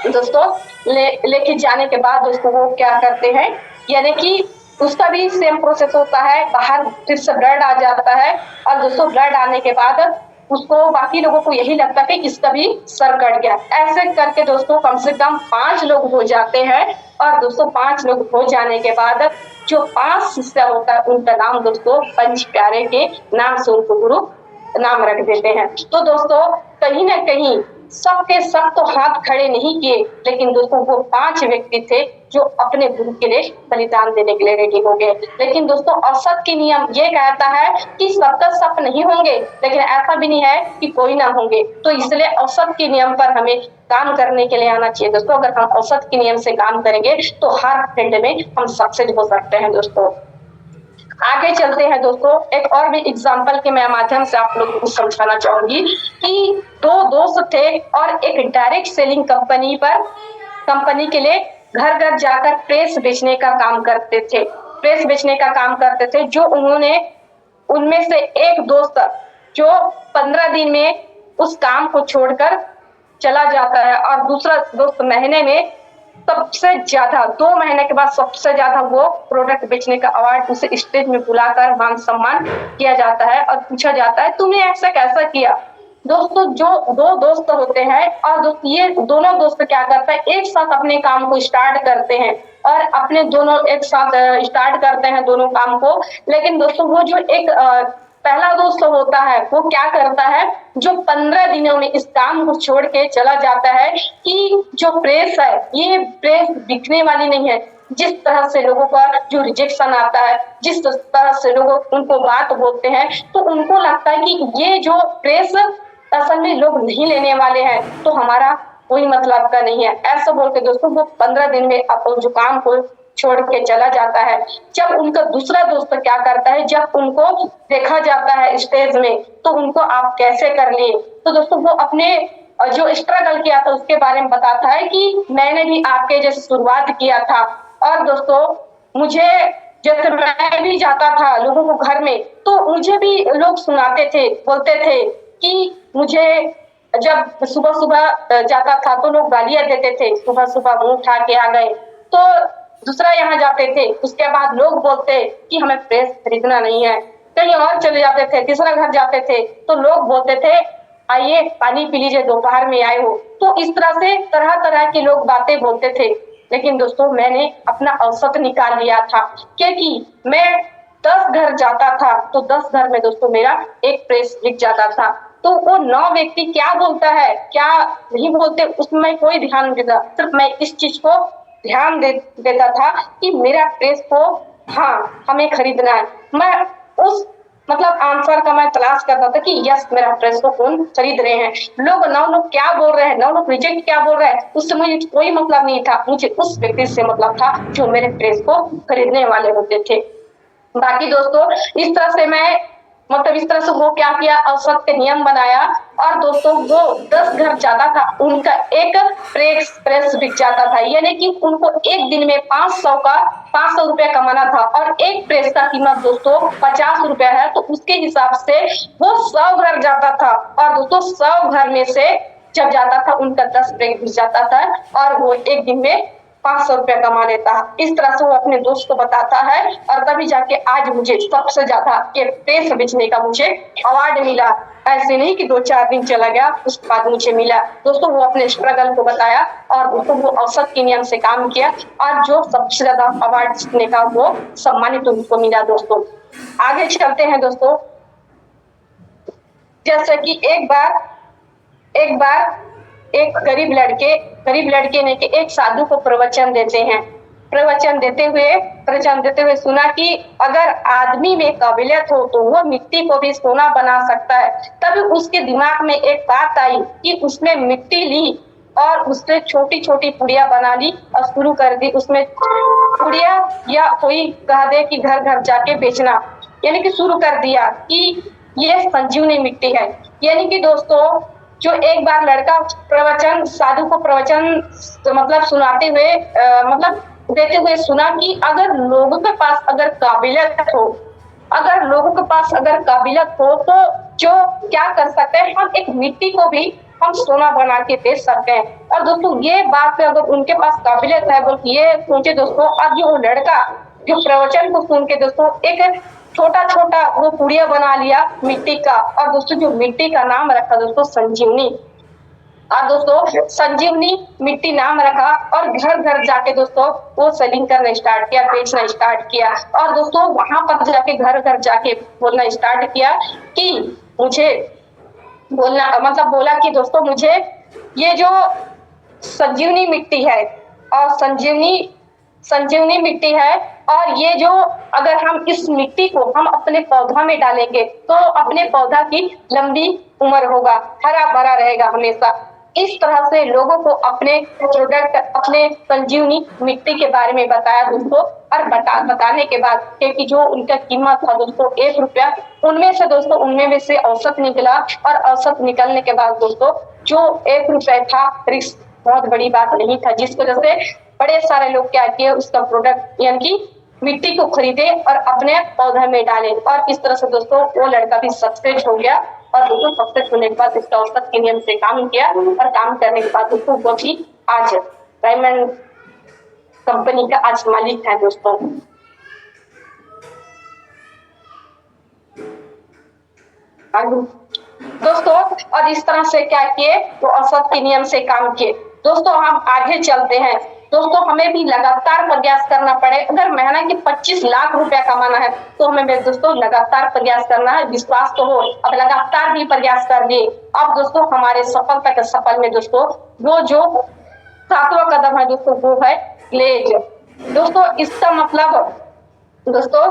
लेके जाने के बाद दोस्तों वो क्या करते हैं, यानी कि उसका भी सेम प्रोसेस होता है, बाहर फिर से ब्लड आ जाता है और दोस्तों ब्लड आने के बाद उसको बाकी लोगों को यही लगता है कि इसका भी सर कट गया। ऐसे करके दोस्तों कम से कम 5 लोग हो जाते हैं और दोस्तों 5 लोग हो जाने के बाद जो 5 शिष्य होता है उनका नाम दोस्तों पंच प्यारे के नाम से उनको गुरु नाम रख देते हैं। तो दोस्तों कहीं ना कहीं सबके सब तो हाथ खड़े नहीं किए, लेकिन दोस्तों वो 5 व्यक्ति थे जो अपने गुरु के लिए बलिदान देने के लिए रेडी हो गए। लेकिन दोस्तों औसत की नियम ये कहता है कि सबका सब नहीं होंगे, लेकिन ऐसा भी नहीं है कि कोई ना होंगे। तो इसलिए औसत के नियम पर हमें काम करने के लिए आना चाहिए दोस्तों। अगर हम औसत के नियम से काम करेंगे तो हर फील्ड में हम सक्सेस हो सकते हैं दोस्तों। आगे चलते हैं दोस्तों, एक और भी एग्जांपल के मैं माध्यम से आप लोगों को समझाना चाहूंगी कि 2 दोस्त थे और एक डायरेक्ट सेलिंग कंपनी के लिए घर घर जाकर प्रेस बेचने का काम करते थे। प्रेस बेचने का काम करते थे जो उनमें से एक दोस्त जो 15 दिन में उस काम को छोड़कर चला जाता है और दूसरा दोस्त महीने में सबसे ज्यादा 2 महीने के बाद सबसे ज्यादा वो प्रोडक्ट बेचने का अवार्ड उसे स्टेज में बुलाकर मान सम्मान किया जाता है और पूछा जाता है तुमने ऐसा कैसा किया। दोस्तों जो 2 दोस्त होते हैं और ये दोनों दोस्त क्या करते हैं, एक साथ अपने काम को स्टार्ट करते हैं और अपने दोनों एक साथ स्टार्ट करते हैं दोनों काम को। लेकिन दोस्तों वो जो एक पहला दोस्त होता है वो क्या करता है, जो 15 दिनों में इस काम को छोड़ के चला जाता है कि जो प्रेस है ये प्रेस बिकने वाली नहीं है। जिस तरह से लोगों का जो रिजेक्शन आता है, जिस तरह से लोग उनको बात बोलते हैं, तो उनको लगता है कि ये जो प्रेस असल में लोग नहीं लेने वाले हैं, तो हमारा कोई मतलब का नहीं है। ऐसा बोल के दोस्तों वो 15 दिन में अपन जो काम को छोड़ के चला जाता है। जब उनका दूसरा दोस्त क्या करता है, जब उनको देखा जाता है स्टेज में, तो उनको आप कैसे कर लिए, तो दोस्तों वो अपने जो स्ट्रगल किया था उसके बारे में बताता है कि मैंने भी आपके जैसे शुरुआत किया था और दोस्तों मुझे जैसे मैं भी जाता था लोगों को घर में, तो मुझे भी लोग सुनाते थे, बोलते थे कि मुझे जब सुबह सुबह जाता था तो लोग गालियां देते थे, सुबह सुबह मुंह उठा के आ गए। तो दूसरा यहाँ जाते थे, उसके बाद लोग बोलते कि हमें प्रेस खरीदना नहीं है। कहीं और चले जाते थे, तीसरा घर जाते थे तो लोग बोलते थे आइए पानी पी लीजिए, दोपहर में आए हो। तो इस तरह से तरह तरह के लोग बातें बोलते थे। लेकिन दोस्तों मैंने अपना औसत निकाल लिया था, क्योंकि मैं 10 घर जाता था तो 10 घर में दोस्तों मेरा एक प्रेस बिक जाता था। तो वो 9 व्यक्ति क्या बोलता है क्या नहीं बोलते उसमें कोई ध्यान नहीं देता, सिर्फ मैं इस चीज को ध्यान देता था कि मेरा प्रेस को हाँ हमें खरीदना है। मैं उस मतलब आंसर का मैं तलाश करता था कि यस मेरा प्रेस को कौन खरीद रहे हैं। लोग 9 लोग क्या बोल रहे हैं, 9 लोग रिजेक्ट क्या बोल रहे हैं, उससे मुझे कोई मतलब नहीं था। मुझे उस व्यक्ति से मतलब था जो मेरे प्रेस को खरीदने वाले होते थे। बाकी दोस्तों इस तरह से मैं मतलब इस तरह से वो क्या किया, औसत के नियम बनाया और दोस्तों वो 10 घर जाता था उनका एक प्रेस बिक जाता था। यानी कि उनको एक दिन में 500 रुपया कमाना था और एक प्रेस का कीमत दोस्तों 50 रुपया है। तो उसके हिसाब से वो 100 घर जाता था और दोस्तों 100 घर में से जब जाता था उनका 10 प्रेस बिक जाता था और वो एक दिन में 500 रुपया कमा लेता है। इस तरह से वो अपने दोस्त को बताता है और तभी जाके आज मुझे सबसे ज्यादा के प्रेस बेचने का मुझे अवार्ड मिला। ऐसे नहीं कि 2-4 दिन चला गया उसके बाद मुझे मिला। दोस्तों वो अपने स्ट्रगल को बताया और दोस्तों वो औसत के नियम से काम किया और जो सबसे ज्यादा अवार्ड जीतने का वो सम्मानित उनको मिला। दोस्तों आगे चलते हैं दोस्तों, जैसे कि एक बार एक गरीब लड़के ने कि एक साधु को प्रवचन देते हुए सुना कि अगर आदमी में काबिलियत हो तो वो मिट्टी को भी सोना बना सकता है। तभी उसके दिमाग में एक बात आई कि उसने मिट्टी ली और उससे छोटी छोटी पुड़िया बना ली और शुरू कर दी उसमें पुड़िया, या कोई कह दे कि घर घर जाके बेचना, यानी कि शुरू कर दिया कि ये संजीवनी मिट्टी है। यानी कि दोस्तों जो एक बार लड़का साधु को प्रवचन मतलब सुनाते हुए मतलब देते हुए सुना कि अगर लोगों के पास अगर काबिलियत हो तो जो क्या कर सकते हैं, हम एक मिट्टी को भी हम सोना बना के बेच सकते हैं। और दोस्तों ये बात पे अगर उनके पास काबिलियत है, बल्कि ये सोचे दोस्तों अब जो लड़का जो प्रवचन को सुन के दोस्तों एक छोटा छोटा वो पुड़िया बना लिया मिट्टी का, और दोस्तों जो मिट्टी का नाम रखा दोस्तों संजीवनी। और दोस्तों संजीवनी मिट्टी नाम रखा, और घर घर जाके दोस्तों वो सेलिंग करना स्टार्ट किया, बेचना स्टार्ट किया। और दोस्तों वहां पर जाके घर घर जाके बोलना स्टार्ट किया कि मुझे बोलना मतलब बोला कि दोस्तों मुझे ये जो संजीवनी मिट्टी है, और संजीवनी मिट्टी है, और ये जो अगर हम इस मिट्टी को हम अपने पौधा में डालेंगे तो अपने पौधा की लंबी उम्र होगा, हरा भरा रहेगा हमेशा। इस तरह से लोगों को अपने प्रोडक्ट, अपने संजीवनी मिट्टी के बारे में बताया दोस्तों। और बताने के बाद क्योंकि जो उनका कीमत था दोस्तों 1 रुपया, उनमें से औसत निकला, और औसत निकलने के बाद दोस्तों जो 1 रुपया था, रिस्क बहुत बड़ी बात नहीं था, जिस वजह से बड़े सारे लोग क्या किए उसका प्रोडक्ट यानी कि मिट्टी को खरीदे और अपने पौधे में डाले। और इस तरह से दोस्तों वो लड़का भी सक्सेस हो गया, और दोस्तों सक्सेस होने के बाद उसका औसत के नियम से काम किया, और काम करने के बाद दोस्तों वो भी आज डायमंड कंपनी का आज मालिक है दोस्तों। दोस्तों और इस तरह से क्या किए, वो औसत के नियम से काम किए। दोस्तों हम आगे चलते हैं। दोस्तों हमें भी लगातार प्रयास करना पड़े। अगर महीना के 25 लाख रुपया कमाना है तो हमें दोस्तों लगातार प्रयास करना है। विश्वास तो हो, अब लगातार भी प्रयास कर दिए। अब दोस्तों हमारे सफलता के सफल में दोस्तों वो जो 7वां कदम है दोस्तों वो है ग्लेज। दोस्तों इसका मतलब दोस्तों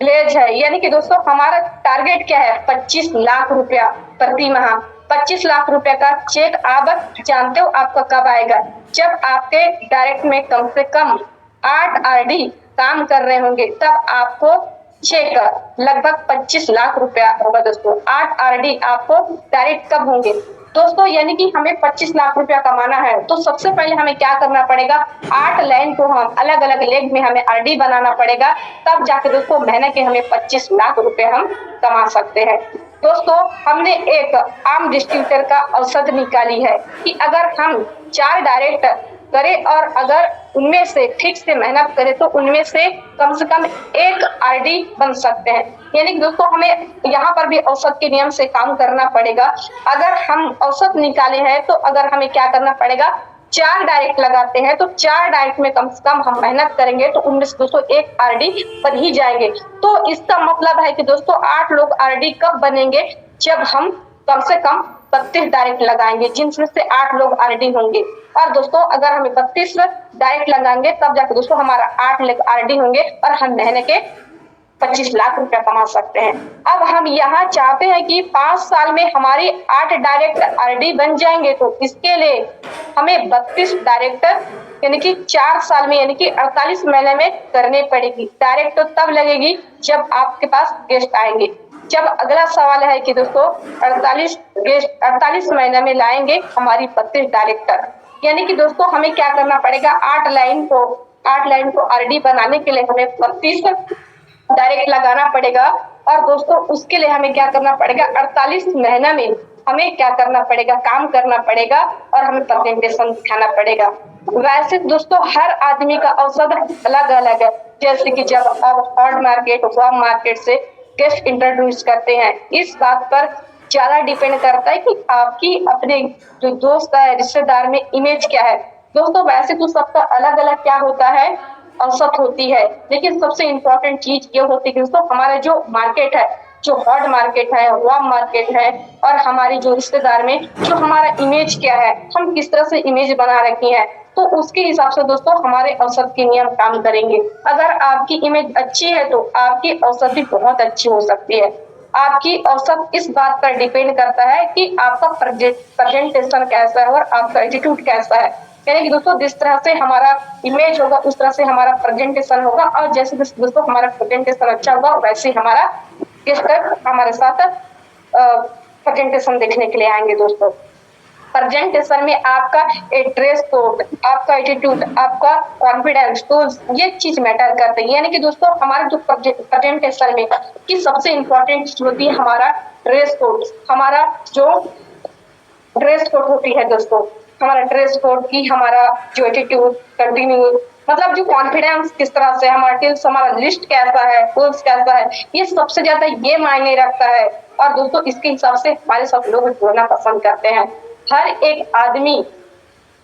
ग्लेज है, यानी कि दोस्तों हमारा टारगेट क्या है, 25 लाख रुपया प्रति माह। 25 लाख रुपया का चेक आप जानते हो आपका कब आएगा, जब आपके डायरेक्ट में कम से कम 8 आरडी काम कर रहे होंगे, तब आपको चेक लगभग 25 लाख रुपया होगा दोस्तों। 8 आरडी आपको डायरेक्ट कब होंगे दोस्तों, यानी कि हमें 25 लाख रुपया कमाना है तो सबसे पहले हमें क्या करना पड़ेगा, 8 लाइन को हम अलग अलग लेग में हमें आरडी बनाना पड़ेगा, तब जाके दोस्तों महीने के हमें 25 लाख रुपए हम कमा सकते हैं। दोस्तों हमने एक आम डिस्ट्रीब्यूटर का औसत निकाली है कि अगर हम 4 डायरेक्ट करें और अगर उनमें से ठीक से मेहनत करें तो उनमें से कम 1 आरडी बन सकते हैं। यानी कि दोस्तों हमें यहाँ पर भी औसत के नियम से काम करना पड़ेगा। अगर हम औसत निकाले हैं तो अगर हमें क्या करना पड़ेगा, 4 डायरेक्ट लगाते हैं तो 4 डायरेक्ट में कम से कम हम मेहनत करेंगे तो उनमें से दोस्तों 1 आरडी बन ही जाएंगे। तो इसका मतलब है कि दोस्तों 8 लोग आरडी कब बनेंगे, जब हम कम से कम 32 डायरेक्ट लगाएंगे, जिनमें से 8 लोग आरडी होंगे। और दोस्तों अगर हमें 32 डायरेक्ट लगाएंगे तब जाकर दोस्तों हमारा 8 लोग आरडी होंगे और हम महीने के 25 लाख रुपया कमा सकते हैं। अब हम यहाँ चाहते हैं कि 5 साल में हमारी 8 डायरेक्ट आरडी बन जाएंगे, तो इसके लिए हमें 32 डायरेक्ट यानी कि 4 साल में यानी कि 48 महीने में करनी पड़ेगी। डायरेक्ट तो तब लगेगी जब आपके पास गेस्ट आएंगे। जब अगला सवाल है कि दोस्तों 48 महीने में लाएंगे हमारी 32 डायरेक्टर, यानी कि दोस्तों हमें क्या करना पड़ेगा, 8 लाइन को आरडी बनाने के लिए हमें 32 डायरेक्ट लगाना पड़ेगा। और दोस्तों उसके लिए हमें क्या करना पड़ेगा, 48 महीना में हमें क्या करना पड़ेगा, काम करना पड़ेगा और हमें प्रेजेंटेशन दिखाना पड़ेगा। वैसे दोस्तों हर आदमी का औसत अलग अलग है, जैसे कि जब आप हॉट मार्केट वार्म मार्केट से गेस्ट इंट्रोड्यूस करते हैं, इस बात पर ज्यादा डिपेंड करता है कि आपकी अपने जो दोस्त है रिश्तेदार में इमेज क्या है। दोस्तों वैसे तो सबका अलग अलग क्या होता है, औसत होती है, लेकिन सबसे इम्पोर्टेंट चीज ये होती है कि दोस्तों हमारा जो मार्केट है, जो हॉट मार्केट है, वार्म मार्केट है, और हमारी जो रिश्तेदार में जो हमारा इमेज क्या है, हम किस तरह से इमेज बना रखी है, तो उसके हिसाब से दोस्तों हमारे औसत के नियम काम करेंगे। अगर आपकी इमेज अच्छी है तो आपकी औसत भी बहुत अच्छी हो सकती है। आपकी औसत इस बात पर डिपेंड करता है कि आपका प्रेजेंटेशन कैसा है और आपका एटीट्यूड कैसा है। यानी कि दोस्तों जिस तरह से हमारा इमेज होगा उस तरह से हमारा प्रेजेंटेशन होगा, और जैसे दोस्तों हमारा प्रेजेंटेशन अच्छा होगा वैसे हमारा गेस्ट हमारे साथ प्रेजेंटेशन देखने के लिए आएंगे। दोस्तों प्रेजेंटेशन में आपका ड्रेस कोड, आपका एटीट्यूड, आपका कॉन्फिडेंस, तो ये चीज मैटर करते हैं। यानी कि दोस्तों हमारे जो प्रेजेंटेशन में की सबसे इम्पोर्टेंट चीज होती है हमारा ड्रेस कोड। हमारा जो ड्रेस कोड होती है दोस्तों, हमारा ड्रेस कोड की हमारा जो एटीट्यूड, कंटिन्यू मतलब जो कॉन्फिडेंस किस तरह से, हमारा टिप्स, हमारा लिस्ट कैसा है, टूल्स कैसा है, ये सबसे ज्यादा ये मायने रखता है। और दोस्तों इसके हिसाब से हमारे सब लोग बोलना पसंद करते हैं। हर एक आदमी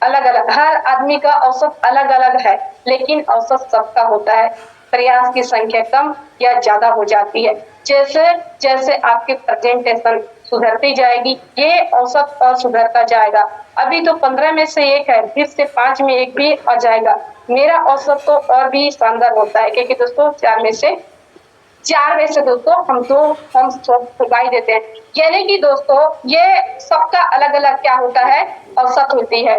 अलग अलग, हर आदमी का औसत अलग अलग है, लेकिन औसत सबका होता है। प्रयास की संख्या कम या ज्यादा हो जाती है। जैसे जैसे आपके प्रेजेंटेशन सुधरती जाएगी, ये औसत और सुधरता जाएगा। अभी तो 15 में से एक है, फिर से 5 में एक भी आ जाएगा। मेरा औसत तो और भी शानदार होता है, क्योंकि दोस्तों 4 में से दोस्तों हम सब गाई देते हैं। यानी कि दोस्तों ये सबका अलग अलग क्या होता है, औसत होती है।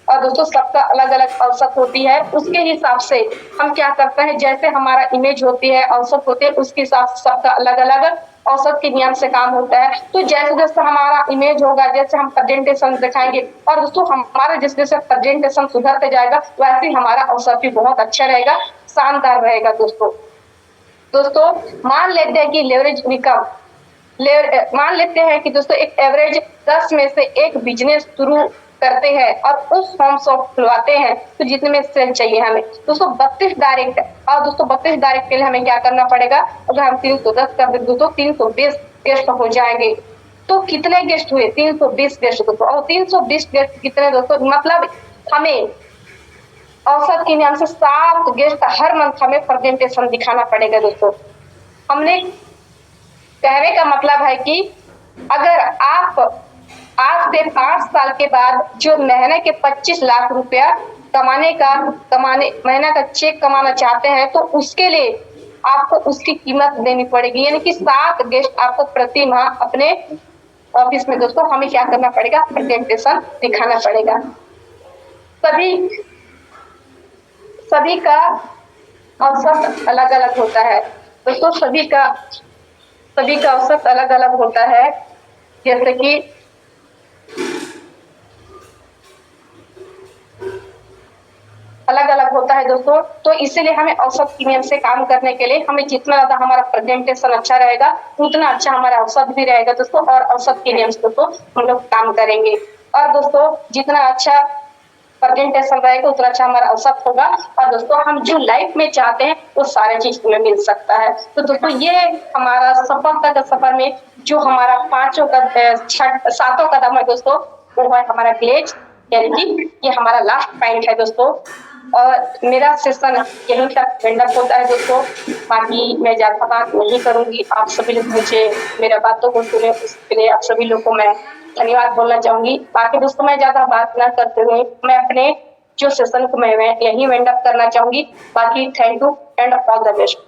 और दोस्तों सबका अलग अलग औसत होती है, उसके हिसाब से हम क्या करते हैं, जैसे हमारा इमेज होती है, औसत होती है, उसके हिसाब से सबका अलग अलग औसत के नियम से काम होता है। तो जैसे जैसे हमारा इमेज होगा, जैसे हम प्रेजेंटेशन दिखाएंगे, और दोस्तों हमारा जैसे जैसे प्रेजेंटेशन सुधरते जाएगा, वैसे ही हमारा औसत भी बहुत अच्छा रहेगा, शानदार रहेगा। दोस्तों मान लेते हैं कि लेवरेज इनकम, मान लेते हैं कि दोस्तों एक एवरेज 10 में से एक बिजनेस शुरू करते हैं और उस फॉर्म शॉप खुलवाते हैं, तो जितने में सेल चाहिए हमें दोस्तों 32 डायरेक्ट। और दोस्तों 32 डायरेक्ट के लिए हमें क्या करना पड़ेगा, अगर हम 310 कर दे दोस्तों 320 गेस्ट हो जाएंगे। तो कितने गेस्ट हुए, 320 गेस्ट दोस्तों। और 320 गेस्ट कितने दोस्तों, मतलब हमें औसत के नियम से 7 गेस्ट हर मंथ हमें प्रेजेंटेशन दिखाना पड़ेगा। दोस्तों हमने कहने का मतलब है कि अगर आप आज से 5 साल के बाद जो महीने के 25 लाख रुपया महीना का चेक कमाना चाहते हैं, तो उसके लिए आपको उसकी कीमत देनी पड़ेगी। यानी कि 7 गेस्ट आपको प्रति माह अपने ऑफिस में दोस्तों हमें क्या करना पड़ेगा, प्रेजेंटेशन दिखाना पड़ेगा। सभी का औसत अलग अलग होता है दोस्तों, सभी का औसत अलग अलग होता है। जैसे कि अलग अलग होता है दोस्तों, तो इसीलिए हमें औसत के नियम से काम करने के लिए हमें जितना ज्यादा हमारा प्रेजेंटेशन अच्छा रहेगा, उतना अच्छा हमारा औसत भी रहेगा दोस्तों। और औसत के नियम से दोस्तों हम लोग काम करेंगे। और दोस्तों जितना अच्छा प्रेजेंटेशन रहेगा, उतना अच्छा हमारा औसत होगा। और दोस्तों हम जो लाइफ में चाहते हैं वो सारे चीज हमें मिल सकता है। तो दोस्तों ये हमारा सफलता का सफर में जो हमारा 7वां कदम है दोस्तों, वो है हमारा ग्लेज, यानी कि ये हमारा लास्ट पॉइंट है दोस्तों। और मेरा सेशन यहीं तक एंड अप होता है दोस्तों। बाकी मैं ज्यादा बात नहीं करूंगी, आप सभी लोग मुझे मेरा बातों को सुने, उसके लिए आप सभी लोग को मैं धन्यवाद बोलना चाहूंगी। बाकी दोस्तों मैं ज्यादा बात ना करते हुए मैं अपने जो सेशन को मैं यही एंड अप करना चाहूंगी। बाकी thank you and all the best.